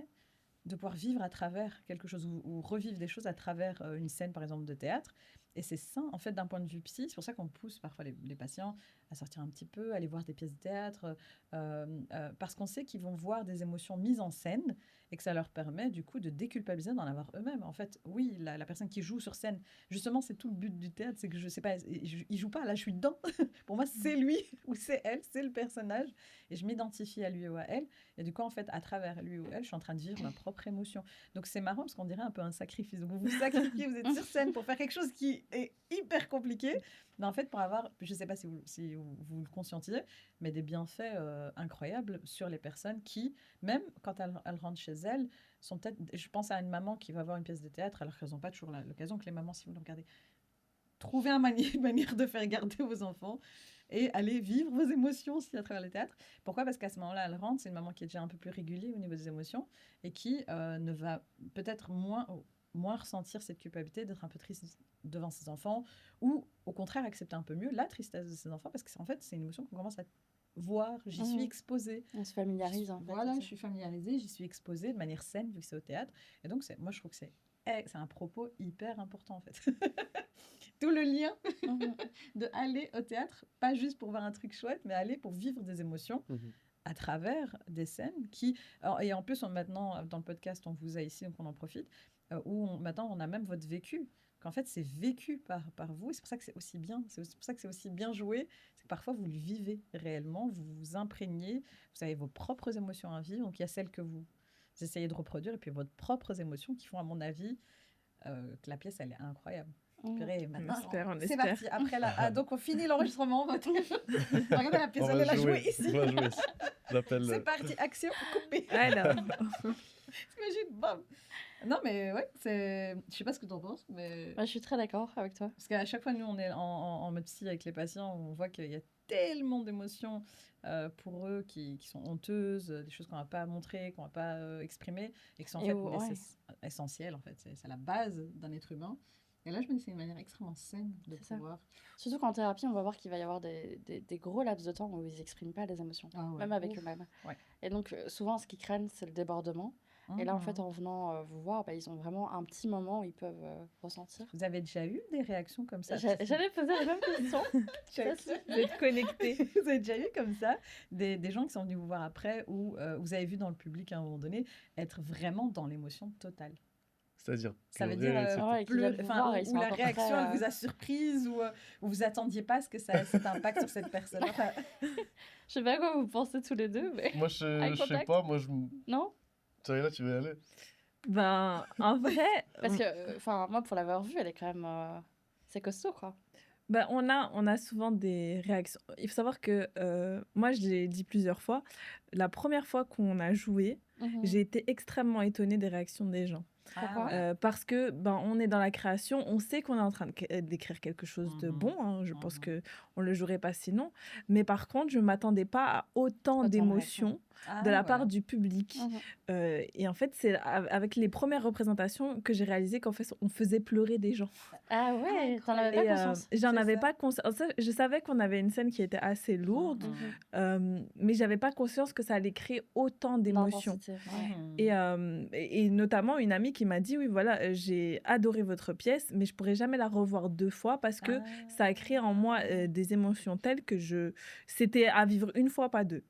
de pouvoir vivre à travers quelque chose ou revivre des choses à travers une scène, par exemple, de théâtre. Et c'est sain, en fait, d'un point de vue psy. C'est pour ça qu'on pousse parfois les patients à sortir un petit peu, à aller voir des pièces de théâtre, parce qu'on sait qu'ils vont voir des émotions mises en scène et que ça leur permet du coup de déculpabiliser d'en avoir eux-mêmes. En fait, oui, la personne qui joue sur scène, justement, c'est tout le but du théâtre, c'est que je sais pas, il joue pas, là je suis dedans. Pour moi, c'est lui ou c'est elle, c'est le personnage, et je m'identifie à lui ou à elle, et du coup, en fait, à travers lui ou elle, je suis en train de vivre ma propre émotion. Donc c'est marrant parce qu'on dirait un peu un sacrifice. Donc, vous vous sacrifiez, vous êtes sur scène pour faire quelque chose qui est hyper compliqué, mais en fait, pour avoir, je sais pas si vous le conscientisez, mais des bienfaits incroyables sur les personnes qui, même quand elles rentrent chez elles, sont peut-être... Je pense à une maman qui va voir une pièce de théâtre, alors qu'elles n'ont pas toujours l'occasion, que les mamans, si vous le regardez, trouvez une manière de faire garder vos enfants et aller vivre vos émotions aussi à travers le théâtre. Pourquoi ? Parce qu'à ce moment-là, elle rentre, c'est une maman qui est déjà un peu plus régulière au niveau des émotions et qui ne va peut-être moins ressentir cette culpabilité d'être un peu triste devant ses enfants, ou au contraire accepter un peu mieux la tristesse de ses enfants, parce que en fait c'est une émotion qu'on commence à voir, j'y suis exposée. On se familiarise en fait. Voilà, je suis familiarisée, j'y suis exposée de manière saine vu que c'est au théâtre, et donc moi je trouve que c'est un propos hyper important en fait. Tout le lien de aller au théâtre, pas juste pour voir un truc chouette, mais aller pour vivre des émotions à travers des scènes qui... Alors, et en plus, maintenant, dans le podcast, on vous a ici, donc on en profite, où maintenant, on a même votre vécu, qu'en fait, c'est vécu par vous, et c'est pour ça que c'est aussi bien, c'est pour ça que c'est aussi bien joué, c'est que parfois, vous le vivez réellement, vous vous imprégnez, vous avez vos propres émotions à vivre, donc il y a celles que vous essayez de reproduire, et puis vos propres émotions qui font, à mon avis, que la pièce, elle est incroyable. Purée, maintenant, on c'est espère. parti. Après, donc on finit l'enregistrement. Regardez la pièce, on va la jouer ici. On va jouer ici. J'appelle. C'est parti, action, coupé. Alors. T'imagines, bam. Non, mais ouais, je sais pas ce que tu en penses, mais... Je suis très d'accord avec toi. Parce qu'à chaque fois, nous, on est en mode psy avec les patients, on voit qu'il y a tellement d'émotions pour eux qui sont honteuses, des choses qu'on n'a pas montrées, qu'on n'a pas exprimées, et qui sont en fait essentielles, en fait. C'est la base d'un être humain. Et là, je me dis que c'est une manière extrêmement saine de pouvoir... Surtout qu'en thérapie, on va voir qu'il va y avoir des gros laps de temps où ils n'expriment pas les émotions, même avec eux-mêmes. Ouais. Et donc, souvent, ce qu'ils craignent, c'est le débordement. Et là, en fait, en venant vous voir, ils ont vraiment un petit moment où ils peuvent ressentir. Vous avez déjà eu des réactions comme ça? J'allais poser la même question. Vous êtes connectés. Vous avez déjà eu comme ça des gens qui sont venus vous voir après, ou vous avez vu dans le public à un moment donné être vraiment dans l'émotion totale? C'est-à-dire, ça veut dire où la réaction elle vous a surprise, ou vous attendiez pas à ce que cet impact sur cette personne. Enfin... Je sais pas à quoi vous pensez tous les deux, mais... Moi, je sais pas, moi, Non? Là, tu veux y aller? Ben, en vrai... Parce que, moi, pour l'avoir vue, elle est quand même... c'est costaud, quoi. Ben, on a souvent des réactions. Il faut savoir que, moi, je l'ai dit plusieurs fois, la première fois qu'on a joué, j'ai été extrêmement étonnée des réactions des gens. Parce que on est dans la création, on sait qu'on est en train d'écrire quelque chose de bon, hein, je pense que on le jouerait pas sinon, mais par contre je m'attendais pas à autant d'émotions de la part du public. Et en fait c'est avec les premières représentations que j'ai réalisé qu'en fait on faisait pleurer des gens. Ah ouais, t'en avais pas conscience? J'en avais pas conscience. Je savais qu'on avait une scène qui était assez lourde, mais j'avais pas conscience que ça allait créer autant d'émotions. Et notamment une amie qui m'a dit oui voilà, j'ai adoré votre pièce, mais je pourrais jamais la revoir 2 fois parce que ça a créé en moi des émotions telles que c'était à vivre 1 fois, pas 2.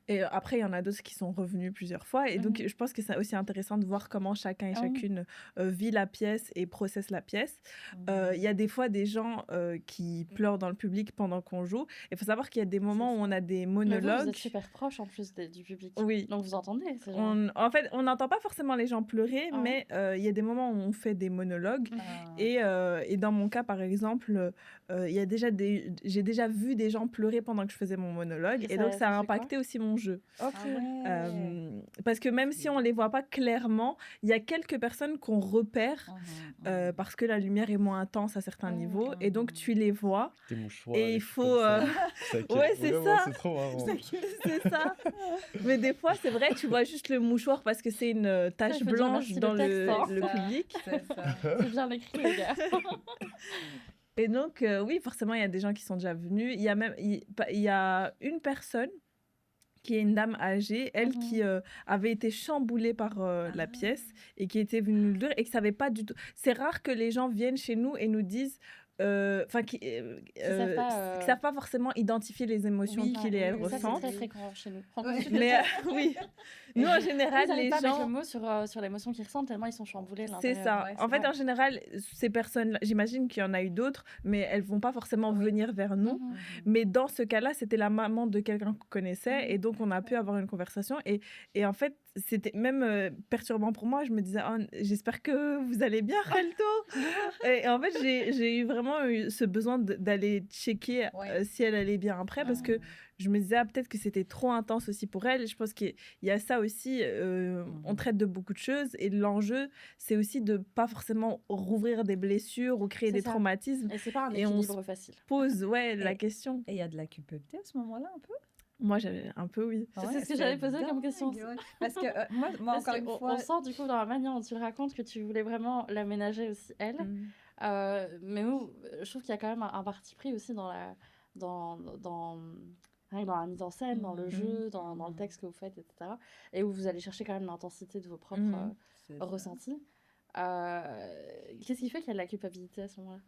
Et après il y en a d'autres qui sont revenus plusieurs fois, et donc je pense que c'est aussi intéressant de voir comment chacun et chacune vit la pièce et processe la pièce. Il y a des fois des gens qui pleurent dans le public pendant qu'on joue. Il faut savoir qu'il y a des moments où on a des monologues. Vous êtes super proche en plus du public. Oui. Donc vous entendez en fait on n'entend pas forcément les gens pleurer, mais il y a des moments où on fait des monologues. Et dans mon cas par exemple, j'ai déjà vu des gens pleurer pendant que je faisais mon monologue, et donc ça a impacté aussi mon jeu. Parce que même si on les voit pas clairement, il y a quelques personnes qu'on repère parce que la lumière est moins intense à certains niveaux, et donc tu les vois. Tes mouchoirs, et il faut ouais, c'est ça. C'est trop marrant. C'est ça. Mais des fois c'est vrai, tu vois juste le mouchoir parce que c'est une tache blanche dans le public. C'est bien écrit, les gars. Et donc, oui, forcément, il y a des gens qui sont déjà venus. Il y a une personne qui est une dame âgée, elle qui avait été chamboulée par la pièce et qui était venue nous le dire et qui ne savait pas du tout. C'est rare que les gens viennent chez nous et nous disent... qui savent pas forcément identifier les émotions qu'ils et elles ressentent. C'est très fréquent chez nous. Mais oui, Nous, en général, Ils les n'arrivent pas à mettre gens... le mot sur l'émotion qu'ils ressentent tellement ils sont chamboulés de C'est l'intérieur. ça. Ouais, En c'est fait, vrai. en général, ces personnes, j'imagine qu'il y en a eu d'autres, mais elles vont pas forcément Oui. venir vers nous. Mhm. Mais dans ce cas-là, c'était la maman de quelqu'un qu'on connaissait, Mhm. et donc on a pu avoir une conversation. Et en fait, c'était même perturbant pour moi. Je me disais, oh, j'espère que vous allez bien, Khalto. Et en fait, j'ai eu vraiment ce besoin d'aller checker Ouais. si elle allait bien après, parce que je me disais, peut-être que c'était trop intense aussi pour elle. Et je pense qu'il y a ça aussi. On traite de beaucoup de choses, et l'enjeu, c'est aussi de pas forcément rouvrir des blessures ou créer C'est des ça. traumatismes. Et c'est pas un Et on équilibre facile. pose la question. Et il y a de la culpabilité à ce moment-là, un peu. Moi, j'avais un peu, oui. C'est ce que j'allais poser comme question. Ouais. Parce que moi Parce encore une fois... on sent du coup dans la manière dont tu le racontes que tu voulais vraiment l'aménager aussi, elle. Mais nous, je trouve qu'il y a quand même un parti pris aussi dans la mise en scène, dans le jeu, dans le texte que vous faites, etc. Et où vous allez chercher quand même l'intensité de vos propres ressentis. Qu'est-ce qui fait qu'il y a de la culpabilité à ce moment-là?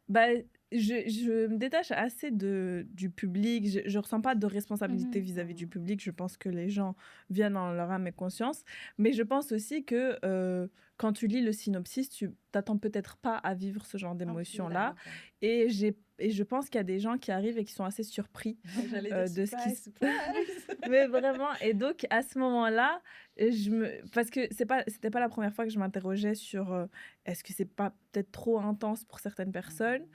Bah, je me détache assez du public. Je ressens pas de responsabilité vis-à-vis du public. Je pense que les gens viennent en leur âme et conscience. Mais je pense aussi que quand tu lis le synopsis, tu t'attends peut-être pas à vivre ce genre d'émotion-là. Et je pense qu'il y a des gens qui arrivent et qui sont assez surpris de ce qui se passe. Mais vraiment. Et donc, à ce moment-là, parce que c'était pas la première fois que je m'interrogeais sur est-ce que c'est pas peut-être trop intense pour certaines personnes.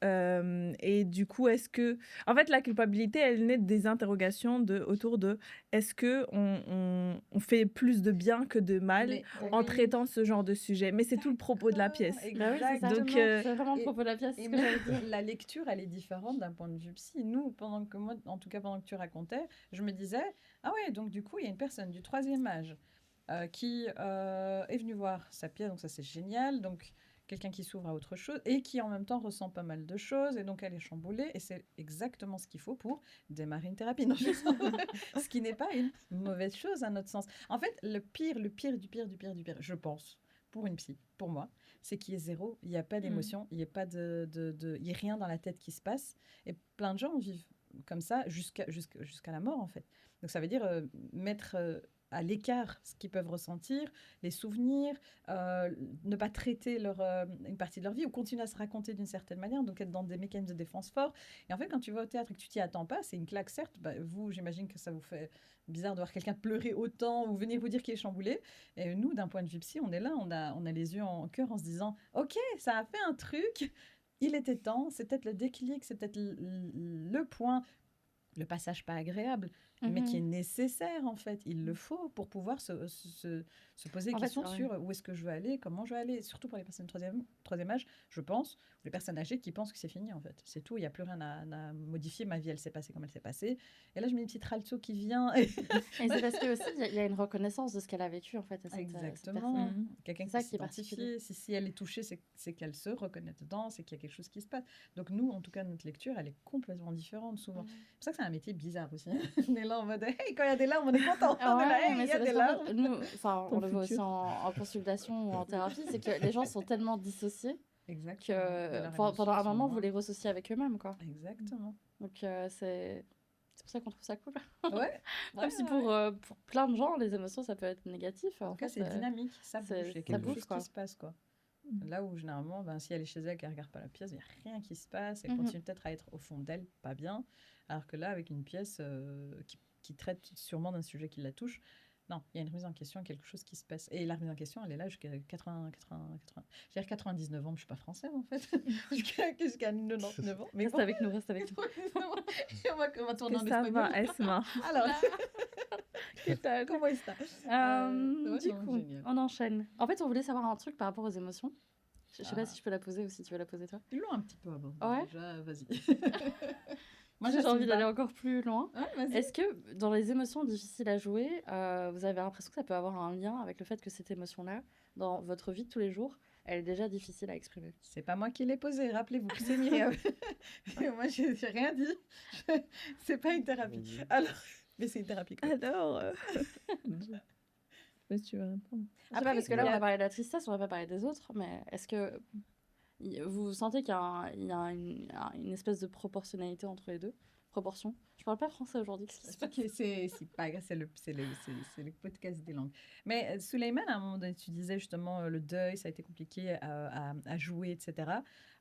Et du coup, est-ce que... En fait, la culpabilité, elle naît des interrogations autour de est-ce qu'on fait plus de bien que de mal en traitant ce genre de sujet. Mais c'est tout le propos de la pièce. Exactement. Donc, c'est vraiment le propos de la pièce. Et même, la lecture, elle est différente d'un point de vue psy. Nous, pendant que tu racontais, je me disais, ah ouais, donc du coup, il y a une personne du 3e âge qui est venue voir sa pièce, donc ça c'est génial. Donc, quelqu'un qui s'ouvre à autre chose et qui en même temps ressent pas mal de choses, et donc elle est chamboulée, et c'est exactement ce qu'il faut pour démarrer une thérapie. Non, ce qui n'est pas une mauvaise chose à notre sens. En fait, le pire du pire, je pense, pour une psy, pour moi, c'est qu'il y ait zéro, il n'y a pas d'émotion, il n'y a pas il y a rien dans la tête qui se passe, et plein de gens vivent comme ça jusqu'à la mort, en fait. Donc ça veut dire mettre à l'écart ce qu'ils peuvent ressentir, les souvenirs, ne pas traiter une partie de leur vie, ou continuer à se raconter d'une certaine manière, donc être dans des mécanismes de défense forts. Et en fait, quand tu vas au théâtre et que tu t'y attends pas, c'est une claque, certes. Vous, j'imagine que ça vous fait bizarre de voir quelqu'un pleurer autant ou venir vous dire qu'il est chamboulé. Et nous, d'un point de vue psy, on est là, on a les yeux en cœur en se disant « Ok, ça a fait un truc, il était temps, c'est peut-être le déclic, c'est peut-être le point, le passage pas agréable, mais qui est nécessaire, en fait. Il le faut pour pouvoir se poser des questions sur où est-ce que je veux aller, comment je veux aller. Surtout pour les personnes troisième âge, je pense, ou les personnes âgées qui pensent que c'est fini, en fait. C'est tout, il n'y a plus rien à modifier. Ma vie, elle s'est passée comme elle s'est passée. Et là, je mets une petite ralto qui vient. Et c'est parce que aussi, il y a une reconnaissance de ce qu'elle a vécu, en fait. Exactement. Quelqu'un qui s'identifie. Si elle est touchée, c'est qu'elle se reconnaît dedans, c'est qu'il y a quelque chose qui se passe. Donc nous, en tout cas, notre lecture, elle est complètement différente, souvent. C'est pour ça que c'est un métier bizarre aussi. On est là en mode, hey, quand il y a des larmes, on est content. Il y a des larmes. Nous, on le voit aussi en consultation ou en thérapie, c'est que les gens sont tellement dissociés que pendant un moment, vous les ressociez avec eux-mêmes, quoi. Exactement. Donc c'est pour ça qu'on trouve ça cool. Ouais. Même si pour plein de gens, les émotions, ça peut être négatif. En fait, c'est dynamique, ça bouge. Il y a quelque chose qui se passe, quoi. Là où généralement, si elle est chez elle, qu'elle ne regarde pas la pièce, il n'y a rien qui se passe. Elle continue peut-être à être au fond d'elle, pas bien. Alors que là, avec une pièce qui traite sûrement d'un sujet qui la touche, non, il y a une remise en question, quelque chose qui se passe. Et la remise en question, elle est là jusqu'à 99 ans. Je ne suis pas française, en fait. jusqu'à 99 ans. Mais reste avec nous. on va tourner en espagnol. Ça va, Esma. Alors, comment est-ce Du coup, on enchaîne. En fait, on voulait savoir un truc par rapport aux émotions. Je ne sais pas si je peux la poser ou si tu veux la poser, toi. Ils l'ont un petit peu avant. Ouais. Déjà, vas-y. Moi, j'ai envie d'aller encore plus loin. Ouais, est-ce que dans les émotions difficiles à jouer, vous avez l'impression que ça peut avoir un lien avec le fait que cette émotion-là, dans votre vie de tous les jours, elle est déjà difficile à exprimer? C'est pas moi qui l'ai posée, rappelez-vous, c'est Myriam. Moi, j'ai rien dit. C'est pas une thérapie. Alors, mais c'est une thérapie. Alors, mais tu veux répondre. Après, parce que là, on a parlé de la tristesse, on va pas parler des autres, mais est-ce que vous sentez qu'il y a une espèce de proportionnalité entre les deux? proportion. Je parle pas français aujourd'hui. Qu'est-ce qui se passe? Ok, c'est pas grave, c'est le podcast des langues. Mais Souleymane, à un moment donné, tu disais justement le deuil, ça a été compliqué à jouer, etc.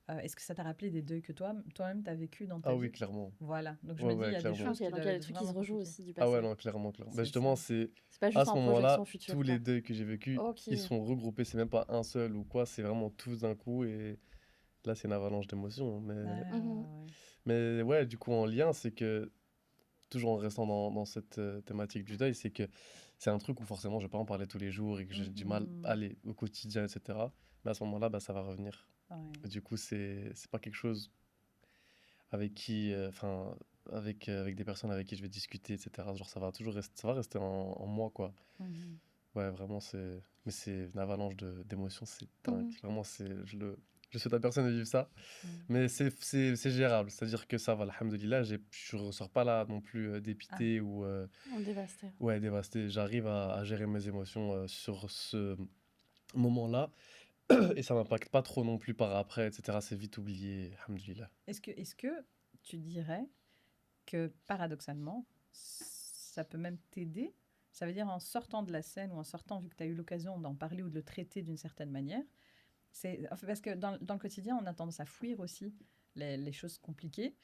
Est-ce que ça t'a rappelé des deuils que toi-même, tu as vécu dans ta Ah vie? oui, clairement. Voilà, donc je Ouais, me dis, il ouais, y a des clairement. choses Ok, qui donc il y doivent a des être trucs qui se vraiment rejouent compliquées. aussi du Ah ouais, passé. non, clairement, clairement. Bah, C'est justement, ça. C'est pas à juste ce en moment-là, projection future, tous les quoi. deuils que j'ai vécus, Ok. ils sont regroupés. C'est même pas un seul ou quoi, c'est vraiment tous d'un coup. Et là, c'est une avalanche d'émotions. Mhm. Mais ouais, du coup, en lien, c'est que, toujours en restant dans cette thématique du deuil, c'est que c'est un truc où forcément je vais pas en parler tous les jours et que j'ai du mal à aller au quotidien, etc. Mais à ce moment-là, bah, ça va revenir. Et du coup, c'est pas quelque chose avec qui, enfin, avec des personnes avec qui je vais discuter, etc. Genre, ça va toujours rester, ça va rester en moi, quoi. Mhm. Ouais, vraiment, mais c'est une avalanche d'émotions, c'est dingue. Mhm. Vraiment, je souhaite à personne de vivre ça. Mhm. Mais c'est gérable. C'est-à-dire que ça va, alhamdoulilah, je ressors pas là non plus Ah, dépité ou On est dévasté. ouais, dévasté. J'arrive à gérer mes émotions sur ce moment-là. Et ça m'impacte pas trop non plus par après, etc. C'est vite oublié, alhamdoulilah. est-ce que tu dirais que paradoxalement, ça peut même t'aider? Ça veut dire en sortant de la scène ou en sortant, vu que tu as eu l'occasion d'en parler ou de le traiter d'une certaine manière, enfin, parce que dans le quotidien, on a tendance à fuir aussi les choses compliquées.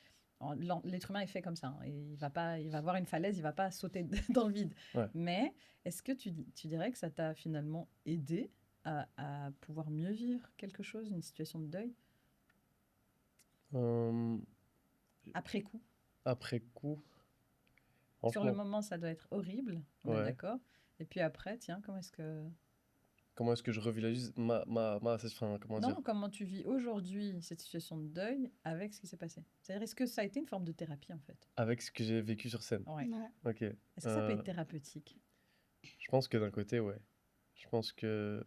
L'être humain est fait comme ça, hein, et il va voir une falaise, il va pas sauter dans le vide. Ouais. Mais est-ce que tu dirais que ça t'a finalement aidé à pouvoir mieux vivre quelque chose, une situation de deuil, Euh, après coup? Après coup, Sur le franchement, moment, ça doit être horrible, on est ouais. d'accord. Et puis après, tiens, comment est-ce que... Comment est-ce que je revitalize enfin, comment dire? Non, comment tu vis aujourd'hui cette situation de deuil avec ce qui s'est passé? C'est-à-dire, est-ce que ça a été une forme de thérapie, en fait? Avec ce que j'ai vécu sur scène. Ouais. Ouais. Ok. Est-ce que ça peut être thérapeutique? Je pense que d'un côté, ouais. Je pense que...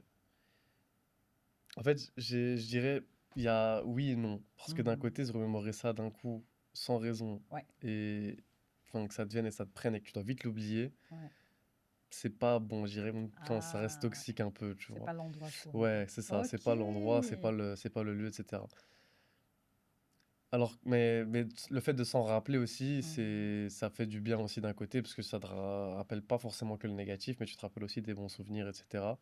En fait, je dirais, il y a oui et non. Parce que d'un Mhm. côté, se remémorer ça d'un coup, sans raison, Ouais. et enfin, que ça te vienne et ça te prenne et que tu dois vite l'oublier, Ouais. c'est pas bon, je dirais. Enfin, ça reste Ah, ouais. toxique un peu, tu C'est vois. pas l'endroit pour, en Ouais, fait. c'est ça. C'est Ok. pas l'endroit, c'est pas le lieu, etc. Alors, mais le fait de s'en rappeler aussi, Mhm. ça fait du bien aussi d'un côté, parce que ça te rappelle pas forcément que le négatif, mais tu te rappelles aussi des bons souvenirs, etc.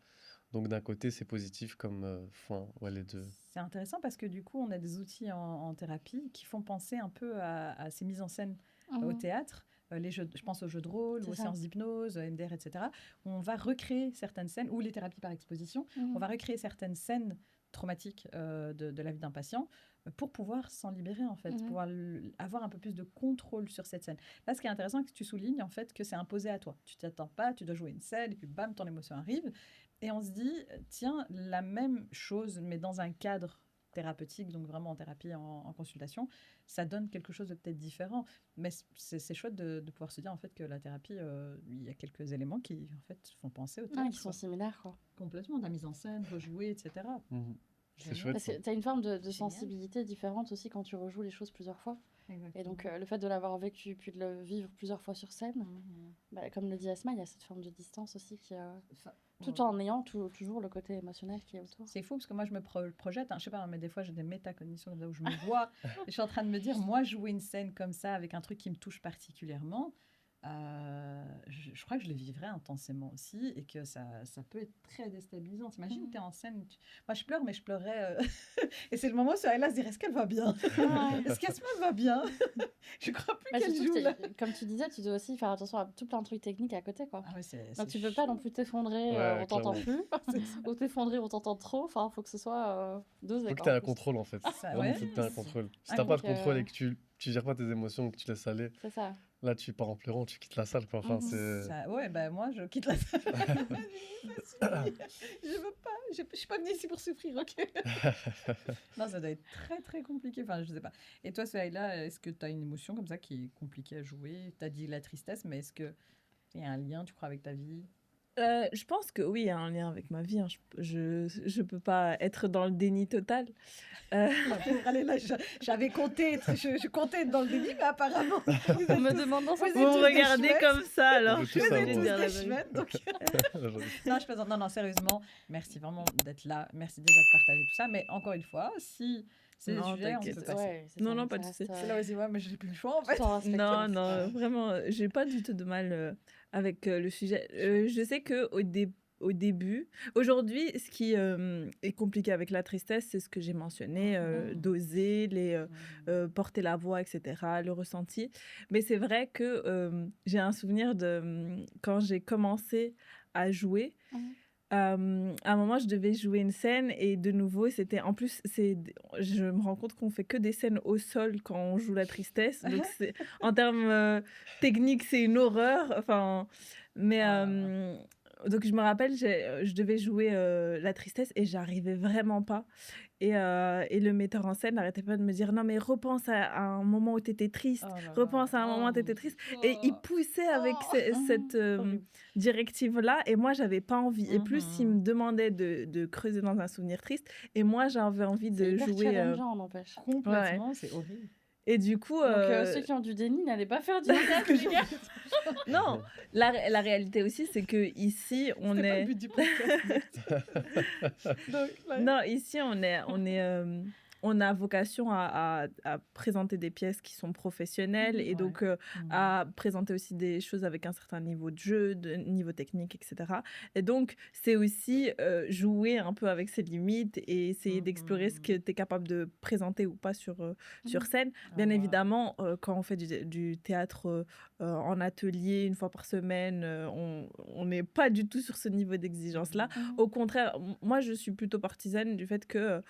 Donc d'un côté, c'est positif comme, enfin, ouais, les deux. C'est intéressant parce que du coup, on a des outils en thérapie qui font penser un peu à ces mises en scène au Mhm. théâtre. Les jeux, je pense aux jeux de rôle, C'est aux ça. séances d'hypnose, MDR, etc. Où on va recréer certaines scènes, ou les thérapies par exposition, Mhm. on va recréer certaines scènes traumatiques de la vie d'un patient pour pouvoir s'en libérer, en fait, Mhm. pouvoir avoir un peu plus de contrôle sur cette scène. Là, ce qui est intéressant, c'est que tu soulignes en fait que c'est imposé à toi. Tu t'attends pas, tu dois jouer une scène, et puis bam, ton émotion arrive. Et on se dit, tiens, la même chose, mais dans un cadre thérapeutique, donc vraiment en thérapie, en consultation, ça donne quelque chose de peut-être différent. Mais c'est chouette de pouvoir se dire en fait que la thérapie, il y a quelques éléments qui en fait font penser au Ouais, théâtre. qui sont similaires, quoi. Complètement, de la mise en scène, rejouer, etc. Mhm. C'est Génial. chouette, Parce ça. que tu as une forme de Génial. sensibilité différente aussi quand tu rejoues les choses plusieurs fois. Et Exactement. donc, le fait de l'avoir vécu puis de le vivre plusieurs fois sur scène, Mhm. bah, comme le dit Asma, il y a cette forme de distance aussi qui, Enfin, tout ouais. en ayant toujours le côté émotionnel qui est autour. C'est fou parce que moi je me projette, hein, je sais pas, mais des fois j'ai des métacognitions comme ça où je me vois et je suis en train de me dire, moi jouer une scène comme ça avec un truc qui me touche particulièrement, je crois que je le vivrais intensément aussi et que ça peut être très déstabilisant. T'imagines, t'es en scène, moi je pleure, mais je pleurais et c'est le moment où Sohaila se dit, est-ce qu'elle va bien? Est-ce qu'Asma va bien? Je crois plus Bah, qu'elle surtout joue que là. comme tu disais, tu dois aussi faire attention à tout plein de trucs techniques à côté, quoi. Ah ouais, Donc tu c'est peux pas non chaud. plus t'effondrer, Ouais, on t'entend clairement. plus, C'est ça. ou t'effondrer, on t'entend trop. Enfin, faut que ce soit dosé, Faut que quoi, tu aies en un plus. contrôle, en fait. Ça, Vraiment, ouais, faut que tu aies un c'est contrôle. Si un t'as pas Donc, de contrôle et que tu gères pas tes émotions, que tu laisses aller, c'est ça. là, tu pars en pleurant, tu quittes la salle, quoi. Enfin, Mhm. c'est... Ouais, bah moi je quitte la salle. Je veux pas, je suis pas venue ici pour souffrir, ok? Non, ça doit être très très compliqué. Enfin, je sais pas. Et toi, Sohaila, est-ce que tu as une émotion comme ça qui est compliquée à jouer? Tu as dit la tristesse, mais est-ce qu'il y a un lien, tu crois, avec ta vie? Je pense que oui, il y a un lien avec ma vie, hein. Je peux pas être dans le déni total. Allez, là, j'avais compté, je comptais être dans le déni, mais apparemment, En me demandant vous êtes Vous me tous des regardez chouettes. comme ça, On alors veut je tous vais Vous êtes savoir. tous dire la des vérité. chouettes, donc... J'avoue. Non, je plaisante. Non, sérieusement, merci vraiment d'être là. Merci déjà de partager tout ça. Mais encore une fois, si c'est des Non, sujets, on t'inquiète. peut passer. Ouais, c'est Non, ça, non, ça pas de reste, souci. C'est là aussi, ouais, mais j'ai plus le choix, en fait. tout en respectant Non, aussi, non, vraiment, j'ai pas du tout de mal avec le sujet. Je sais que au début, aujourd'hui, ce qui est compliqué avec la tristesse, c'est ce que j'ai mentionné, d'oser, porter la voix, etc., le ressenti. Mais c'est vrai que j'ai un souvenir de quand j'ai commencé à jouer. À un moment, je devais jouer une scène et de nouveau, c'était en plus, je me rends compte qu'on fait que des scènes au sol quand on joue la tristesse. Donc, en termes techniques, c'est une horreur. Enfin, mais donc je me rappelle, je devais jouer la tristesse et j'arrivais vraiment pas. Et le metteur en scène n'arrêtait pas de me dire non mais repense à un moment où tu étais triste, repense à un moment où tu étais triste. Et il poussait avec cette directive-là et moi j'avais pas envie. Et plus il me demandait de creuser dans un souvenir triste et moi j'avais envie de hyper jouer. challengeant, n'empêche. Complètement, c'est horrible. Et du coup... Donc ceux qui ont du déni n'allaient pas faire du théâtre, les gars. Non, la réalité aussi, c'est que ici, on C'était pas est... le but du podcast. Donc, ouais. Non, ici, on a vocation à présenter des pièces qui sont professionnelles et donc à présenter aussi des choses avec un certain niveau de jeu, de niveau technique, etc. Et donc, c'est aussi jouer un peu avec ses limites et essayer d'explorer ce que tu es capable de présenter ou pas sur scène. Bien évidemment, quand on fait du théâtre en atelier une fois par semaine, on n'est pas du tout sur ce niveau d'exigence-là. Au contraire, moi, je suis plutôt partisane du fait que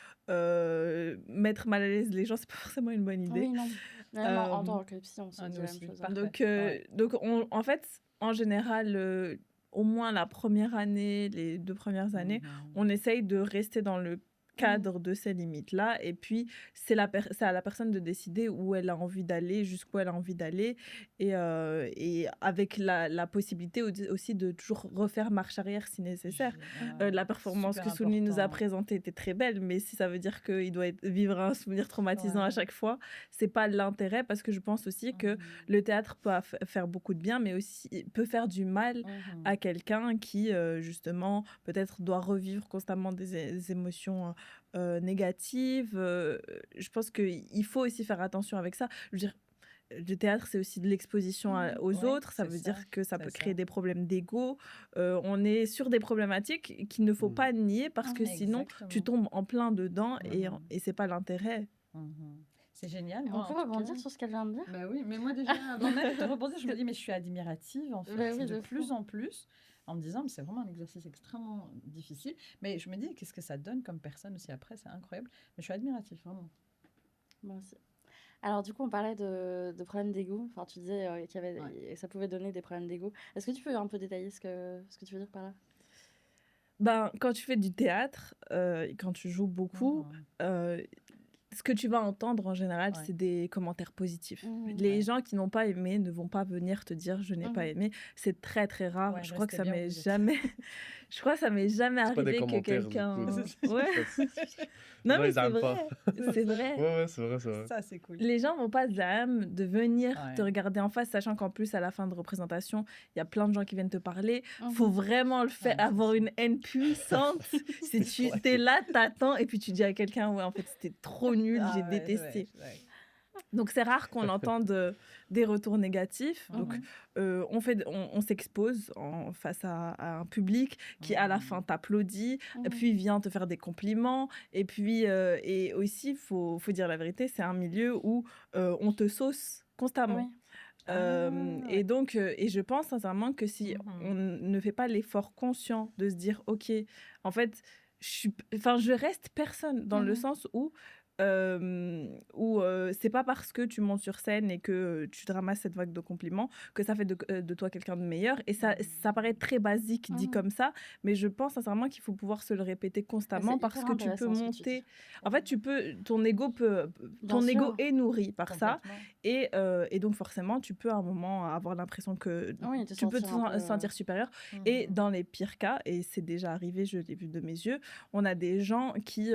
mettre mal à l'aise les gens, c'est pas forcément une bonne idée. Oui, non. Même en tant que psy, on se dit la même chose. Donc en fait, en général, au moins la première année, les 2 premières années, on essaye de rester dans le cadre de ces limites-là. Et puis, c'est à la personne de décider où elle a envie d'aller, jusqu'où elle a envie d'aller. Et avec la possibilité aussi de toujours refaire marche arrière si nécessaire. La performance que Souni nous a présentée était très belle, mais si ça veut dire qu'il doit vivre un souvenir traumatisant à chaque fois, c'est pas l'intérêt, parce que je pense aussi que le théâtre peut faire beaucoup de bien, mais aussi peut faire du mal à quelqu'un qui, justement, peut-être doit revivre constamment des émotions négatives. Je pense qu'il faut aussi faire attention avec ça. Je veux dire, le théâtre, c'est aussi de l'exposition aux autres. Ça veut dire que ça peut créer des problèmes d'ego. On est sur des problématiques qu'il ne faut pas nier, parce que sinon, tu tombes en plein dedans et c'est pas l'intérêt. C'est génial. On peut rebondir sur ce qu'elle vient de dire. Bah oui, mais moi déjà, avant même de rebondir, je me dis, mais je suis admirative en fait, de plus en plus, en me disant, mais c'est vraiment un exercice extrêmement difficile. Mais je me dis, qu'est-ce que ça donne comme personne aussi après, c'est incroyable. Mais je suis admirative, vraiment. Moi aussi. Alors du coup, on parlait de problèmes d'ego. Enfin, tu disais qu'il y avait, ça pouvait donner des problèmes d'ego. Est-ce que tu peux un peu détailler ce que tu veux dire par là? Ben, quand tu fais du théâtre, quand tu joues beaucoup, ce que tu vas entendre en général, c'est des commentaires positifs. Les gens qui n'ont pas aimé ne vont pas venir te dire je n'ai pas aimé. C'est très très rare. Je crois que ça m'est jamais. Je crois que ça m'est jamais arrivé que quelqu'un. Non mais c'est vrai. C'est vrai. Ouais, c'est vrai. Ça c'est cool. Les gens vont pas se l'âme de venir te regarder en face, sachant qu'en plus à la fin de représentation, il y a plein de gens qui viennent te parler. Faut vraiment le faire, avoir une haine puissante. Si tu es là, t'attends et puis tu dis à quelqu'un ouais en fait c'était trop nul, j'ai détesté. Donc c'est rare qu'on entende des retours négatifs. Donc on s'expose face à un public qui à la fin t'applaudit, puis vient te faire des compliments. Et puis et aussi faut dire la vérité, c'est un milieu où on te sauce constamment. Et donc et je pense sincèrement que si on ne fait pas l'effort conscient de se dire ok, en fait je reste personne, dans le sens où où c'est pas parce que tu montes sur scène et que tu te ramasses cette vague de compliments que ça fait de toi quelqu'un de meilleur. Et ça paraît très basique dit comme ça, mais je pense sincèrement qu'il faut pouvoir se le répéter constamment parce que tu peux monter. En fait, ton ego est nourri par ça, et donc forcément, tu peux à un moment avoir l'impression que tu peux te sentir supérieur. Et dans les pires cas, et c'est déjà arrivé, je l'ai vu de mes yeux, on a des gens qui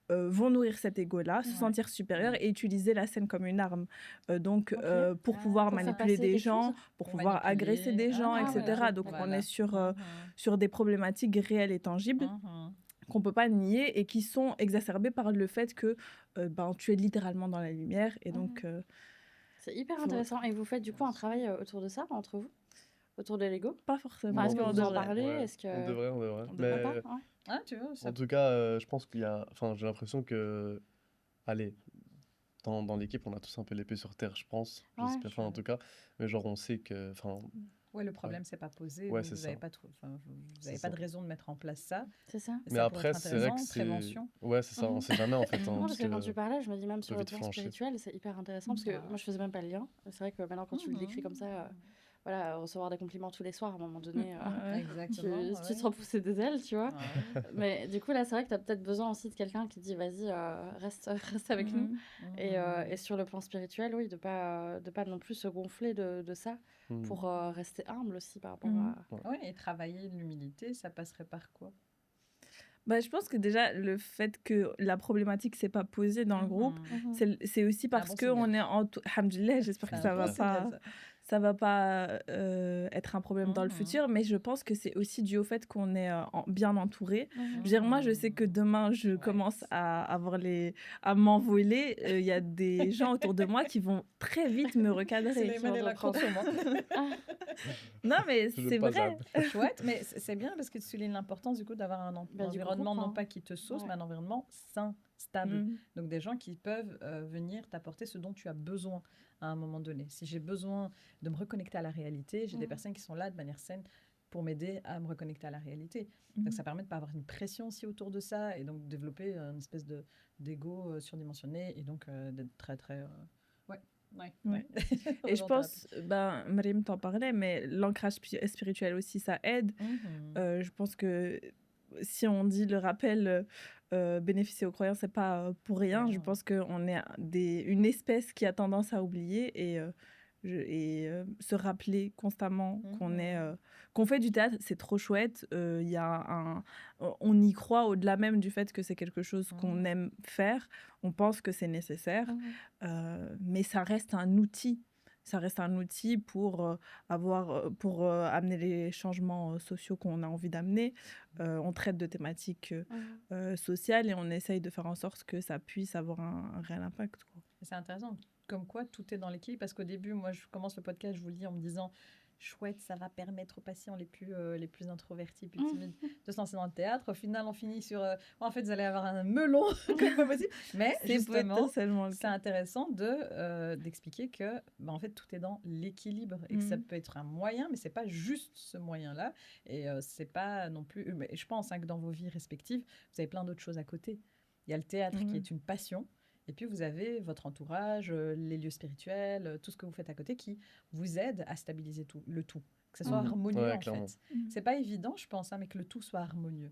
vont nourrir cet ego-là, se sentir supérieur et utiliser la scène comme une arme. Pour pouvoir manipuler des gens, pour pouvoir agresser des gens, etc. Donc on est sur des problématiques réelles et tangibles qu'on peut pas nier et qui sont exacerbées par le fait que tu es littéralement dans la lumière. Et donc... c'est hyper intéressant. Et vous faites du coup un travail autour de ça, entre vous? Autour de l'ego? Pas forcément. Est-ce que vous en parlez? On devrait. On devrait pas, ouais. Ah, tu vois, ça... En tout cas, je pense qu'il y a... Enfin, j'ai l'impression que... Allez, dans l'équipe, on a tous un peu l'épée sur terre, je pense. Enfin, en tout cas. Mais genre, on sait que... Ouais, le problème, c'est pas posé. Ouais, donc vous n'avez pas, vous avez pas de raison de mettre en place ça. C'est ça. Mais après, c'est vrai que c'est... prévention. Ouais, c'est ça, on sait jamais en fait. Non, parce que quand tu parlais, je me dis même sur le plan flancher. spirituel, c'est hyper intéressant parce que moi, je faisais même pas le lien. C'est vrai que maintenant, quand tu l'écris comme ça... Voilà, recevoir des compliments tous les soirs, à un moment donné, tu te sens pousser des ailes, tu vois. Mais du coup, là, c'est vrai que tu as peut-être besoin aussi de quelqu'un qui dit, vas-y, reste avec nous. Et sur le plan spirituel, oui, de pas non plus se gonfler de ça, pour rester humble aussi par rapport à... Oui, et travailler l'humilité, ça passerait par quoi? Je pense que déjà, le fait que la problématique ne s'est pas posée dans le groupe, c'est aussi parce qu'on est en... Alhamdoulilah, j'espère que ça va pas... Ça va pas être un problème dans le futur, mais je pense que c'est aussi dû au fait qu'on est bien entouré. Je veux dire, moi, je sais que demain, je commence à m'envoler. Il y a des gens autour de moi qui vont très vite me recadrer. Non, mais c'est vrai. Chouette, mais c'est bien parce que tu soulignes l'importance du coup d'avoir un environnement non pas qui te sauce, mais un environnement sain, stable. Donc des gens qui peuvent venir t'apporter ce dont tu as besoin à un moment donné. Si j'ai besoin de me reconnecter à la réalité, j'ai des personnes qui sont là de manière saine pour m'aider à me reconnecter à la réalité. Donc ça permet de ne pas avoir une pression aussi autour de ça et donc développer une espèce d'ego surdimensionné et donc d'être très très... Ouais. Et je pense, Mariam t'en parlait, mais l'ancrage spirituel aussi, ça aide. Je pense que si on dit le rappel bénéficier aux croyants, c'est pas pour rien. Je pense qu'on est une espèce qui a tendance à oublier et se rappeler constamment qu'on fait du théâtre, c'est trop chouette. Y a on y croit au-delà même du fait que c'est quelque chose qu'on aime faire. On pense que c'est nécessaire, mais ça reste un outil. Ça reste un outil pour amener les changements sociaux qu'on a envie d'amener. On traite de thématiques sociales et on essaye de faire en sorte que ça puisse avoir un réel impact, quoi. C'est intéressant. Comme quoi, tout est dans l'équilibre. Parce qu'au début, moi, je commence le podcast, je vous le dis, en me disant... Chouette, ça va permettre aux patients les plus introvertis, plus timides de se lancer dans le théâtre. Au final, on finit sur... en fait, vous allez avoir un melon comme pas possible. Mais justement, c'est intéressant d'expliquer que en fait, tout est dans l'équilibre et que ça peut être un moyen, mais c'est pas juste ce moyen-là. Et c'est pas non plus... Mais je pense que dans vos vies respectives, vous avez plein d'autres choses à côté. Il y a le théâtre qui est une passion. Et puis, vous avez votre entourage, les lieux spirituels, tout ce que vous faites à côté qui vous aide à stabiliser le tout. Que ce soit harmonieux, en fait. C'est pas évident, je pense, mais que le tout soit harmonieux.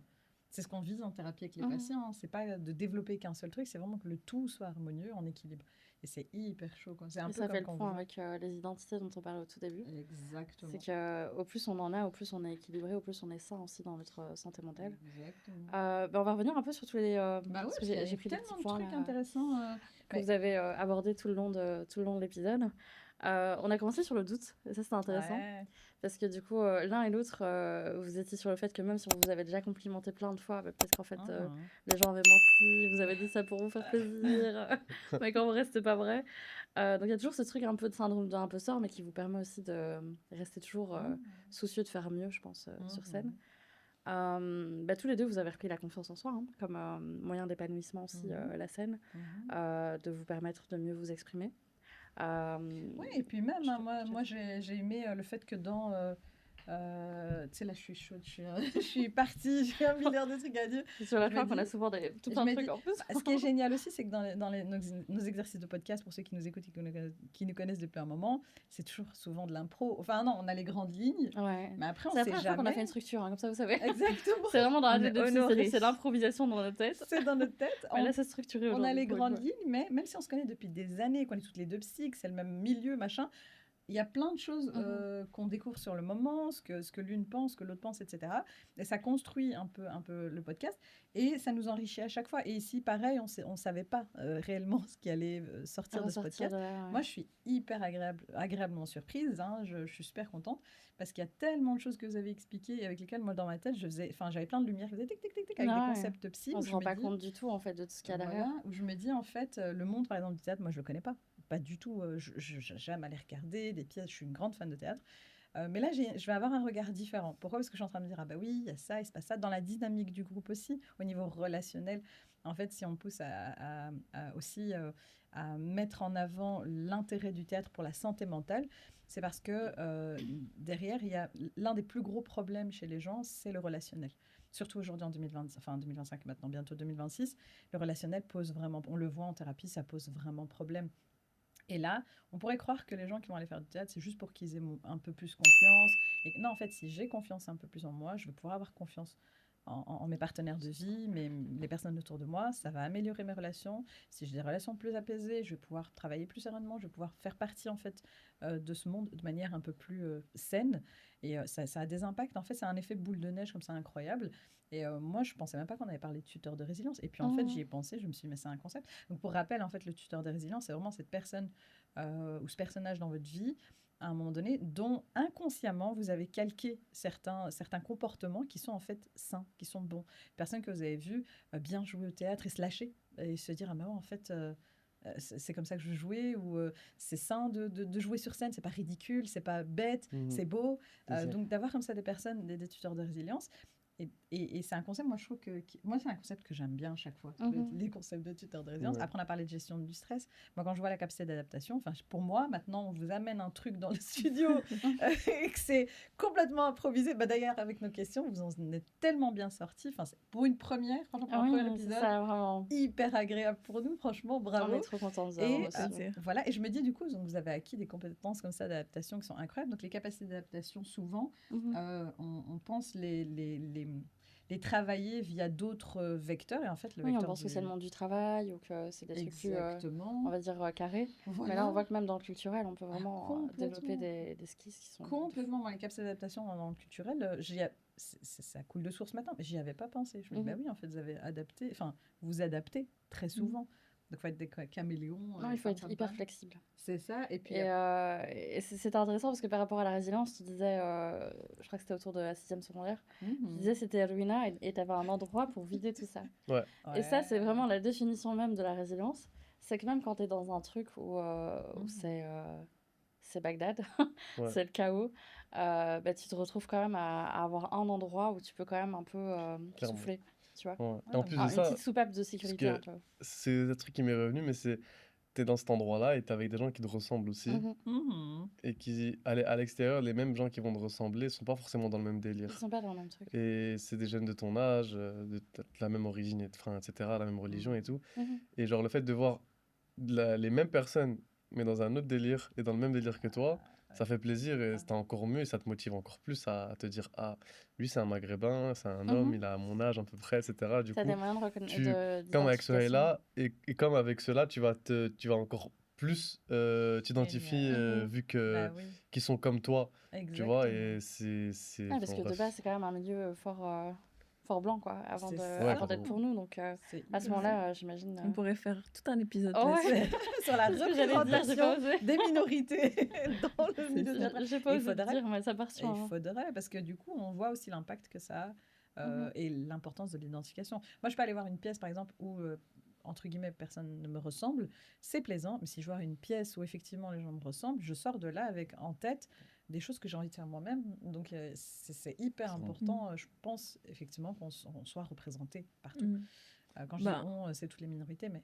C'est ce qu'on vise en thérapie avec les patients. C'est pas de développer qu'un seul truc, c'est vraiment que le tout soit harmonieux, en équilibre. Et c'est hyper chaud, quoi. C'est un peu ça comme fait le point avec les identités dont on parlait au tout début. Exactement. C'est qu'au plus on en a, au plus on est équilibré, au plus on est sain aussi dans notre santé mentale. Exactement. On va revenir un peu sur tous les... parce que j'ai pris tellement de trucs intéressants que vous avez abordé tout le long de l'épisode. On a commencé sur le doute, et ça c'était intéressant, parce que du coup, l'un et l'autre, vous étiez sur le fait que même si on vous avait déjà complimenté plein de fois, peut-être qu'en fait, les gens avaient menti, vous avez dit ça pour vous faire plaisir, mais qu'en vrai, c'était pas vrai. Donc il y a toujours ce truc un peu de syndrome de l'imposteur, mais qui vous permet aussi de rester toujours soucieux de faire mieux, je pense, sur scène. Tous les deux, vous avez repris la confiance en soi, comme moyen d'épanouissement aussi, la scène, de vous permettre de mieux vous exprimer. Oui, et puis même, moi j'ai aimé le fait que dans Tu sais, là, je suis chaude, je suis partie, j'ai 1 milliard de trucs à dire. Sur la fin, on a souvent tout un truc en plus. Ce qui est génial aussi, c'est que dans nos exercices de podcast, pour ceux qui nous écoutent et qui nous connaissent depuis un moment, c'est toujours souvent de l'impro. Enfin, non, on a les grandes lignes, mais après, on sait jamais. C'est la première fois qu'on a fait une structure, comme ça, vous savez. Exactement. C'est vraiment dans la tête de c'est l'improvisation dans notre tête. C'est dans notre tête. Là, c'est structuré. On a les grandes lignes, mais même si on se connaît depuis des années, qu'on est toutes les deux psy, que c'est le même milieu, machin, il y a plein de choses qu'on découvre sur le moment, ce que l'une pense, ce que l'autre pense, etc. Et ça construit un peu le podcast et ça nous enrichit à chaque fois. Et ici, pareil, on ne savait pas réellement ce qui allait sortir de ce podcast. Moi, je suis hyper agréablement surprise. Hein, je suis super contente parce qu'il y a tellement de choses que vous avez expliquées et avec lesquelles, moi, dans ma tête, j'avais plein de lumière. Je faisais tic, tic, tic, tic, avec des concepts psy. On ne se rend pas compte du tout, en fait, de tout ce qu'il y a derrière. Où je me dis, en fait, le monde, par exemple, du théâtre, moi, je ne le connais pas. Pas du tout, je n'ai jamais allé regarder des pièces, je suis une grande fan de théâtre. Mais là, je vais avoir un regard différent. Pourquoi ? Parce que je suis en train de me dire, ah bah oui, il y a ça, il se passe ça. Dans la dynamique du groupe aussi, au niveau relationnel, en fait, si on pousse aussi à mettre en avant l'intérêt du théâtre pour la santé mentale, c'est parce que derrière, il y a l'un des plus gros problèmes chez les gens, c'est le relationnel. Surtout aujourd'hui en 2025, maintenant bientôt 2026, le relationnel pose vraiment, on le voit en thérapie, ça pose vraiment problème. Et là, on pourrait croire que les gens qui vont aller faire du théâtre, c'est juste pour qu'ils aient un peu plus confiance. Et non, en fait, si j'ai confiance un peu plus en moi, je vais pouvoir avoir confiance en mes partenaires de vie, les personnes autour de moi. Ça va améliorer mes relations. Si j'ai des relations plus apaisées, je vais pouvoir travailler plus sereinement. Je vais pouvoir faire partie, en fait, de ce monde de manière un peu plus saine. Et ça a des impacts. En fait, c'est un effet boule de neige comme ça incroyable. Et moi, je ne pensais même pas qu'on avait parlé de tuteur de résilience. Et puis, en fait, j'y ai pensé. Je me suis dit, mais c'est un concept. Donc, pour rappel, en fait, le tuteur de résilience, c'est vraiment cette personne ou ce personnage dans votre vie, à un moment donné, dont inconsciemment, vous avez calqué certains comportements qui sont en fait sains, qui sont bons. Personne que vous avez vu bien jouer au théâtre et se lâcher et se dire, ah mais en fait... c'est comme ça que je veux jouer, ou c'est sain de jouer sur scène, c'est pas ridicule, c'est pas bête, c'est beau. Donc d'avoir comme ça des personnes, des tuteurs de résilience, et c'est un concept, moi je trouve moi c'est un concept que j'aime bien à chaque fois, les concepts de tuteurs de résilience. Après on a parlé de gestion du stress. Moi quand je vois la capacité d'adaptation, pour moi maintenant on vous amène un truc dans le studio et que c'est complètement improvisé. D'ailleurs avec nos questions vous en êtes tellement bien sortis. Pour une première, franchement pour un premier épisode, ça, vraiment hyper agréable pour nous, franchement bravo. On est trop contents de ça. Et voilà, et je me dis du coup donc, vous avez acquis des compétences comme ça d'adaptation qui sont incroyables. Donc les capacités d'adaptation souvent on pense les travailler via d'autres vecteurs. Et en fait, le vecteur on pense que c'est le monde du travail ou que c'est des trucs plus, on va dire, carrés. Voilà. Mais là, on voit que même dans le culturel, on peut vraiment développer des skills qui sont... Complètement. Moi, les capacités d'adaptation dans le culturel, ça coule de source maintenant, mais j'y avais pas pensé. Je me dis, oui, en fait, vous adaptez très souvent. Donc, il faut être des caméléons. Non, il faut être hyper flexible. C'est ça. Et puis, et c'était intéressant parce que par rapport à la résilience, tu disais, je crois que c'était autour de la 6e secondaire, tu disais c'était Ruina et tu avais un endroit pour vider tout ça. Et ça, c'est vraiment la définition même de la résilience. C'est que même quand tu es dans un truc où c'est Bagdad, c'est le chaos, tu te retrouves quand même à avoir un endroit où tu peux quand même un peu souffler. Tu vois. Et en plus de une ça, petite soupape de sécurité. C'est un truc qui m'est revenu, mais t'es dans cet endroit-là et t'es avec des gens qui te ressemblent aussi. Et qui, à l'extérieur, les mêmes gens qui vont te ressembler sont pas forcément dans le même délire. Ils sont pas dans le même truc. Et c'est des jeunes de ton âge, de la même origine, etc., la même religion et tout. Et genre, le fait de voir les mêmes personnes, mais dans un autre délire et dans le même délire que toi, ça fait plaisir et c'est encore mieux et ça te motive encore plus à te dire ah lui c'est un maghrébin, c'est un homme, il a mon âge à peu près, etc. Du coup, des moyens de reconnaître comme avec Souheila et comme avec cela tu vas encore plus t'identifier vu que qu'ils sont comme toi. Exactement. Tu vois, et c'est parce que de base c'est quand même un milieu fort blanc quoi avant d'être pour nous, donc à ce moment-là j'imagine on pourrait faire tout un épisode sur la représentation des minorités dans le milieu. J'ai pas osé dire, mais ça part sur il faudrait, parce que du coup on voit aussi l'impact que ça a et l'importance de l'identification. Moi je peux aller voir une pièce par exemple où entre guillemets personne ne me ressemble, c'est plaisant, mais si je vois une pièce où effectivement les gens me ressemblent, je sors de là avec en tête des choses que j'ai envie de faire moi-même. Donc, c'est hyper important, je pense, effectivement, qu'on soit représenté partout. Quand je dis on, c'est toutes les minorités, mais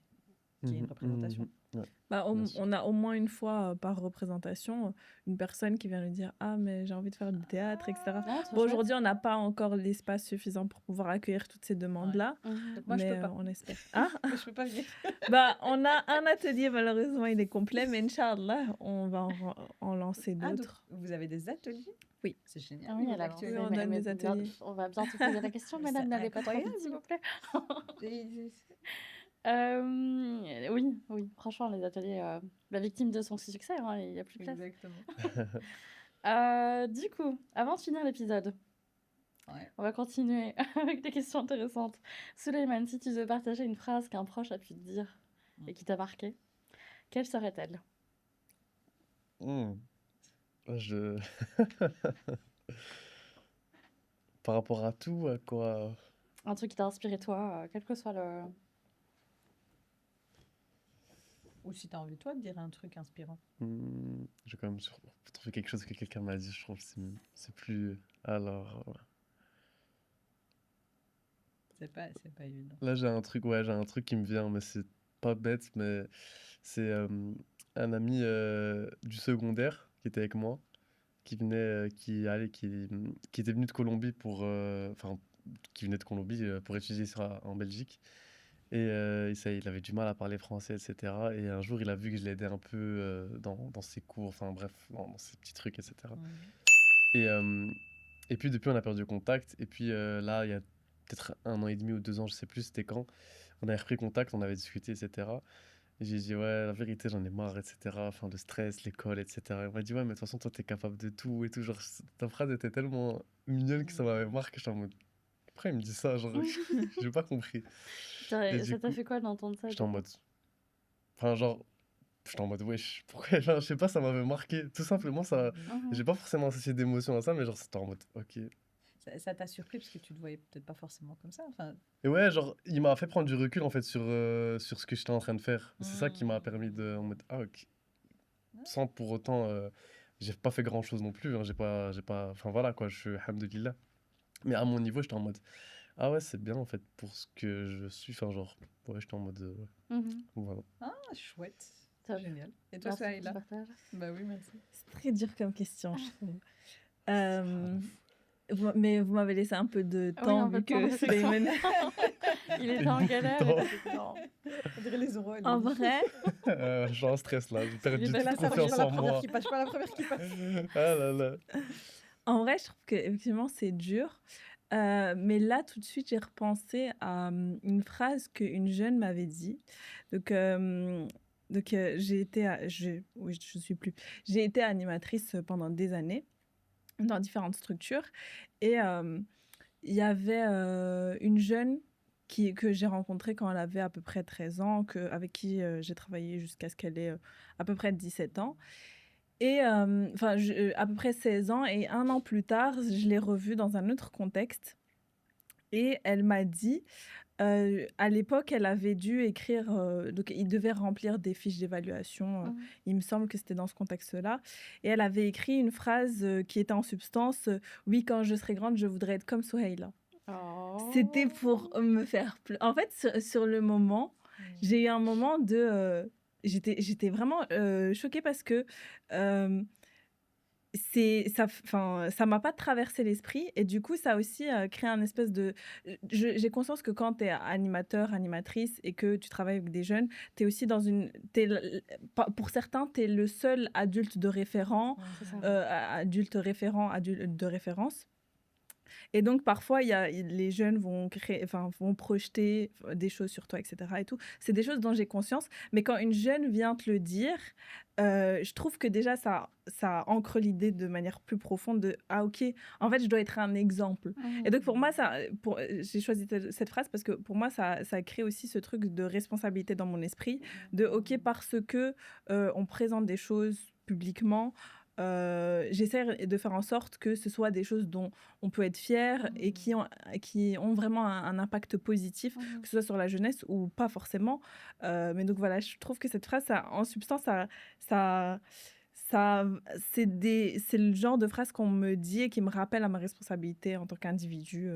qu'il y ait une représentation. Ouais, Bah, bien sûr. on a au moins une fois par représentation une personne qui vient nous dire ah mais j'ai envie de faire du théâtre, etc. Ah, trop Bon, chouette. aujourd'hui on n'a pas encore l'espace suffisant pour pouvoir accueillir toutes ces demandes là, Donc moi, je mais peux pas. on espère. Ah Moi, je peux pas venir. bah on a un atelier, malheureusement il est complet, mais Inch'Allah on va en lancer Ah, donc d'autres. vous avez des ateliers? Oui. C'est Ah génial. oui, niveau elle a lancé, d'actualité. Oui, on donne des ateliers. on va bientôt poser la question, Mais madame, c'est n'allez pas trop vite, incroyable. s'il vous plaît. C'est- Oui, franchement, les ateliers, la victime de son succès, hein, il n'y a plus de place. Exactement. Du coup, avant de finir l'épisode, Ouais. on va continuer avec des questions intéressantes. Souleymane, si tu devais partager une phrase qu'un proche a pu te dire et qui t'a marqué, quelle serait-elle? Hmm. Je... Par rapport à tout, à quoi... Un truc qui t'a inspiré toi, quel que soit le... Ou si tu as envie, toi, de dire un truc inspirant. Je vais quand même trouver quelque chose que quelqu'un m'a dit, je trouve. C'est plus... Alors... C'est pas évident. Là, j'ai un truc qui me vient, mais c'est pas bête, mais c'est un ami du secondaire qui était avec moi, qui venait, qui était venu de Colombie qui venait de Colombie pour étudier en Belgique. Et il avait du mal à parler français, etc. Et un jour, il a vu que je l'aidais un peu dans ses cours, enfin bref, dans ses petits trucs, etc. Et puis depuis, on a perdu contact. Et puis là, il y a peut-être 1 an et demi ou 2 ans, je sais plus c'était quand, on avait repris contact, on avait discuté, etc. Et j'ai dit, ouais, la vérité, j'en ai marre, etc. Enfin, le stress, l'école, etc. Il m'a dit, ouais, mais de toute façon, toi, t'es capable de tout et tout. Genre, ta phrase était tellement mignonne que ça m'avait marqué. J'étais en mode, après, il me dit ça, genre, j'ai pas compris. Et du Ça t'a coup, fait quoi d'entendre ça? j'étais en mode, enfin, genre, j'étais en mode, wesh, pourquoi, enfin, je sais pas, ça m'avait marqué. Tout simplement, ça, j'ai pas forcément associé d'émotion à ça, mais genre, c'était en mode, ok. Ça t'a surpris parce que tu te voyais peut-être pas forcément comme ça. Enfin, Et ouais, genre, il m'a fait prendre du recul, en fait, sur ce que j'étais en train de faire. C'est ça qui m'a permis de, en mode, ah, ok. Sans pour autant, j'ai pas fait grand-chose non plus, hein, enfin voilà, quoi, je suis, alhamdoulilah. Mais à mon niveau, j'étais en mode, ah ouais, c'est bien, en fait, pour ce que je suis, enfin, genre, ouais, j'étais en mode, voilà. ah, chouette. Top. Génial. Et toi, Merci pour ce Souhaïla? partage. Bah oui, merci. C'est très dur comme question, je trouve. Mais vous m'avez laissé un peu de Ah oui, temps un peu vu de temps de que réflexion. Souleymane... Il était en galère. Temps. Et t'étais non. On dirait les oraux. En vrai, Je suis en stress, là, j'ai perdu belle, toute là, ça va, Je suis confiance pas la en première moi. qui passe. Je suis pas la première qui passe. Ah là là. en vrai, je trouve que effectivement c'est dur. Mais là, tout de suite, j'ai repensé à une phrase qu'une jeune m'avait dit. Donc, j'ai été, oui, je suis plus. J'ai été animatrice pendant des années dans différentes structures, et il y avait une jeune que j'ai rencontrée quand elle avait à peu près 13 ans, avec qui j'ai travaillé jusqu'à ce qu'elle ait à peu près 17 ans. Et à peu près 16 ans, et 1 an plus tard, je l'ai revue dans un autre contexte. Et elle m'a dit, à l'époque, elle avait dû écrire, donc il devait remplir des fiches d'évaluation, il me semble que c'était dans ce contexte-là. Et elle avait écrit une phrase qui était en substance, oui, quand je serai grande, je voudrais être comme Souhaïla. Oh. C'était pour me faire pleurer. En fait, sur le moment, j'ai eu un moment de... j'étais vraiment choquée parce que ça m'a pas traversé l'esprit, et du coup, ça a aussi créé un espèce de... J'ai conscience que quand tu es animateur, animatrice et que tu travailles avec des jeunes, tu es aussi dans une... pour certains, tu es le seul adulte de référent, adulte de référence. Et donc, parfois, les jeunes vont projeter des choses sur toi, etc. Et tout. C'est des choses dont j'ai conscience. Mais quand une jeune vient te le dire, je trouve que déjà, ça ancre l'idée de manière plus profonde de « Ah, ok, en fait, je dois être un exemple. » Et donc, pour moi, j'ai choisi cette phrase parce que pour moi, ça crée aussi ce truc de responsabilité dans mon esprit, de « Ok, parce que on présente des choses publiquement, j'essaie de faire en sorte que ce soit des choses dont on peut être fier et qui ont vraiment un impact positif, que ce soit sur la jeunesse ou pas forcément. Mais donc voilà, je trouve que cette phrase, en substance, c'est le genre de phrase qu'on me dit et qui me rappelle à ma responsabilité en tant qu'individu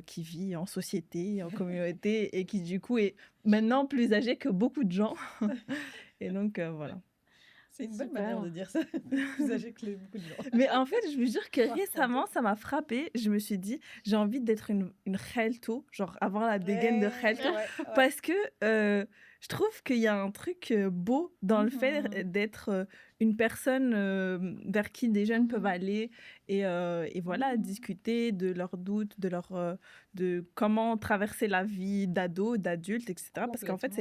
qui vit en société, en communauté et qui du coup est maintenant plus âgé que beaucoup de gens. Et donc voilà. C'est une bonne manière de dire ça, plus âgé que beaucoup de gens. Mais en fait, je vous jure que récemment, ça m'a frappée. Je me suis dit, j'ai envie d'être une khelto, genre avoir la dégaine de khelto, parce que je trouve qu'il y a un truc beau dans le fait d'être une personne vers qui des jeunes peuvent aller et voilà, discuter de leurs doutes, de comment traverser la vie d'ado, d'adulte, etc. Parce qu'en fait,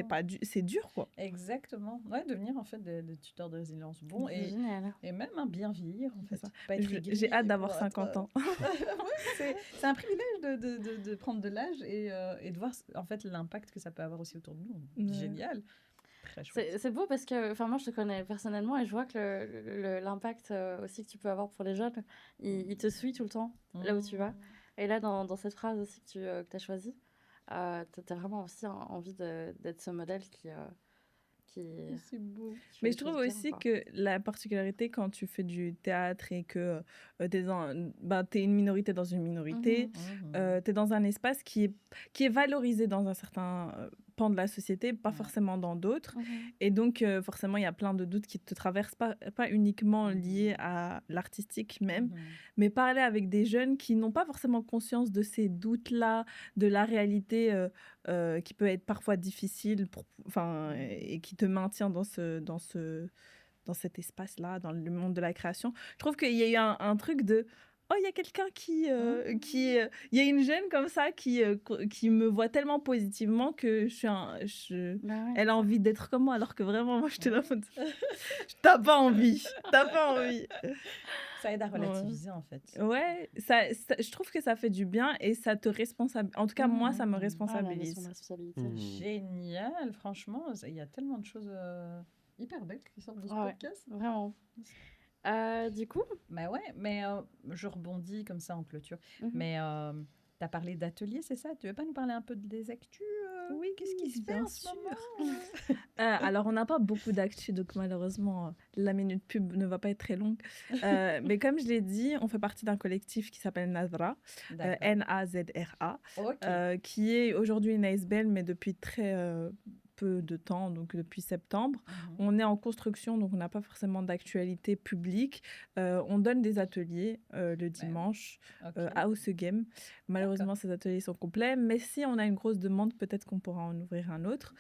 c'est dur, quoi. Exactement. Ouais, devenir en fait des tuteurs de résilience bons et même un bien vieillir, en fait. J'ai hâte d'avoir 50 ans. Ouais, c'est un privilège de prendre de l'âge et de voir en fait l'impact que ça peut avoir aussi autour de nous. Génial. C'est beau parce que moi je te connais personnellement et je vois que l'impact aussi que tu peux avoir pour les jeunes, il te suit tout le temps là où tu vas. Et là dans cette phrase aussi que tu as choisie, tu as vraiment aussi envie d'être ce modèle qui c'est beau. Mais je trouve aussi que la particularité quand tu fais du théâtre et que t'es une minorité dans une minorité, t'es dans un espace qui est valorisé dans un certain pan de la société, pas forcément dans d'autres. Et donc, forcément, il y a plein de doutes qui te traversent, pas uniquement liés à l'artistique même, mais parler avec des jeunes qui n'ont pas forcément conscience de ces doutes-là, de la réalité qui peut être parfois difficile et qui te maintient dans cet espace-là, dans le monde de la création. Je trouve qu'il y a eu un truc de... Oh, il y a quelqu'un il y a une jeune comme ça qui me voit tellement positivement que elle a envie d'être comme moi, alors que vraiment, moi, je te donne... T'as pas envie. Ça aide à relativiser, en fait. Ouais, je trouve que ça fait du bien et ça te responsabilise. En tout cas, moi, ça me responsabilise. Génial, franchement, il y a tellement de choses hyper belles qui sortent de ce podcast. Vraiment. Du coup mais je rebondis comme ça en clôture. Mais tu as parlé d'ateliers, c'est ça? Tu veux pas nous parler un peu des actus? Oui, qu'est-ce qui se fait en ce moment? Alors, on n'a pas beaucoup d'actus, donc malheureusement, la minute pub ne va pas être très longue. Mais comme je l'ai dit, on fait partie d'un collectif qui s'appelle Nazra, Nazra, qui est aujourd'hui une ASBL, mais depuis très... peu de temps, donc depuis septembre. On est en construction, donc on n'a pas forcément d'actualité publique. On donne des ateliers le dimanche à Housegem. Malheureusement, ces ateliers sont complets, mais si on a une grosse demande, peut-être qu'on pourra en ouvrir un autre.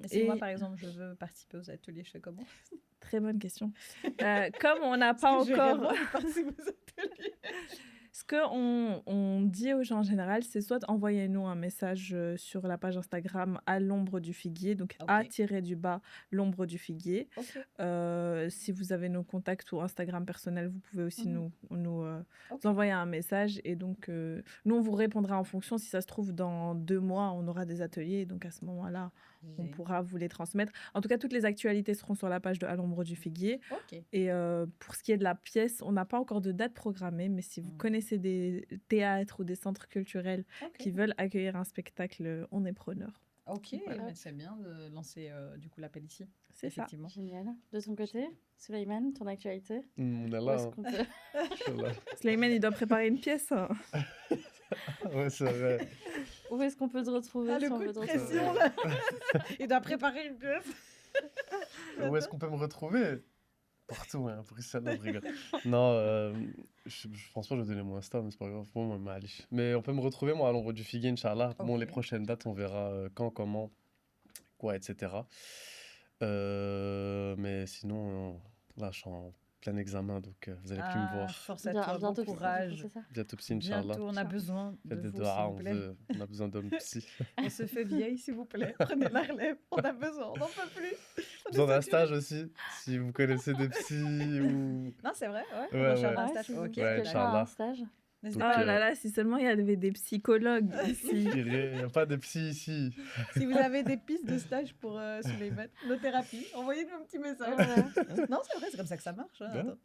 Si moi, par exemple, je veux participer aux ateliers, je fais comment? Très bonne question. Comme on n'a pas encore... participer aux ateliers. Ce qu'on dit aux gens en général, c'est soit envoyez-nous un message sur la page Instagram à l'ombre du figuier, donc A-du-bas l'ombre du figuier. Si vous avez nos contacts ou Instagram personnel, vous pouvez aussi nous envoyer un message. Et donc, nous, on vous répondra en fonction. Si ça se trouve, dans 2 mois, on aura des ateliers. Donc, à ce moment-là, on pourra vous les transmettre. En tout cas, toutes les actualités seront sur la page de À l'ombre du figuier. Et pour ce qui est de la pièce, on n'a pas encore de date programmée, mais si vous connaissez des théâtres ou des centres culturels qui veulent accueillir un spectacle, on est preneur. Voilà. Mais c'est bien de lancer du coup l'appel ici. C'est ça. Génial. De ton côté, Souleymane, ton actualité? On est là. Souleymane, il doit préparer une pièce. Ouais, c'est vrai. Où est-ce qu'on peut te retrouver? Le coup de pression, là. Il doit préparer une pièce. Où est-ce qu'on peut me retrouver? Partout, hein, pour ça, je rigole. Non, je pense pas que je vais donner mon Insta, mais c'est pas grave. Bon, mais on peut me retrouver, moi, à l'ombre du figuier, Inch'Allah. Bon, les prochaines dates, on verra quand, comment, quoi, etc. Mais sinon, là, je suis en plein examen, donc vous allez plus me voir. Force à toi, bon courage. Bientôt psy, Inch'Allah. Bientôt, on a besoin de vous, s'il vous plaît. On a besoin d'hommes psy. On se fait vieille, s'il vous plaît. Prenez la relève, on a besoin, on n'en peut plus. Besoin d'un stage aussi, si vous connaissez des psys ou... Non, c'est vrai, ouais. Un stage. Un stage. Donc, oh là là, si seulement il y avait des psychologues ici. Il n'y a pas de psy ici. Si vous avez des pistes de stage pour Souleymane, nos thérapies, envoyez-nous un petit message. Non, c'est vrai, c'est comme ça que ça marche. Hein.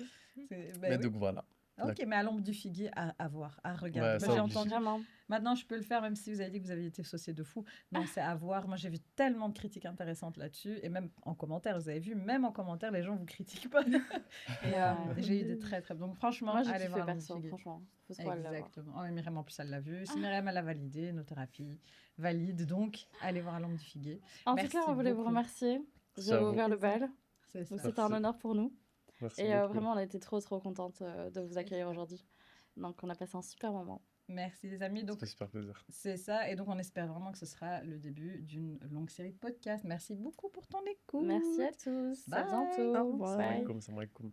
Mais donc voilà. Ok, mais à l'ombre du figuier, à voir, à regarder. Ouais, Moi, ça j'ai oblige. entendu. Vraiment. Maintenant, je peux le faire, même si vous avez dit que vous aviez été saucé de fou. Non, c'est à voir. Moi, j'ai vu tellement de critiques intéressantes là-dessus. Et même en commentaire, vous avez vu, même en commentaire, les gens vous critiquent pas. Et j'ai eu des très, très... Donc, franchement, Moi, j'ai allez kiffé voir l'ombre du perso, figuier. franchement. Faut se aller la voir. Exactement. Oh, et Myriam, en plus, elle l'a vu. Si Myriam, elle a validé, nos thérapies valides. Donc, allez voir l'ombre du figuier. En tout Merci cas, on voulait vous beaucoup. remercier. Vous Merci à avez vous. ouvert le bal. C'est ça. Donc, c'était un Merci. honneur pour nous. Merci Et beaucoup. vraiment, on a été trop contente de vous accueillir aujourd'hui. Donc, on a passé un super moment. Merci les amis. Ça Donc, fait super plaisir. c'est ça. Et donc, on espère vraiment que ce sera le début d'une longue série de podcasts. Merci beaucoup pour ton écoute. Merci à tous. À Bye. bientôt. Au revoir. Bye. Salam alaikum.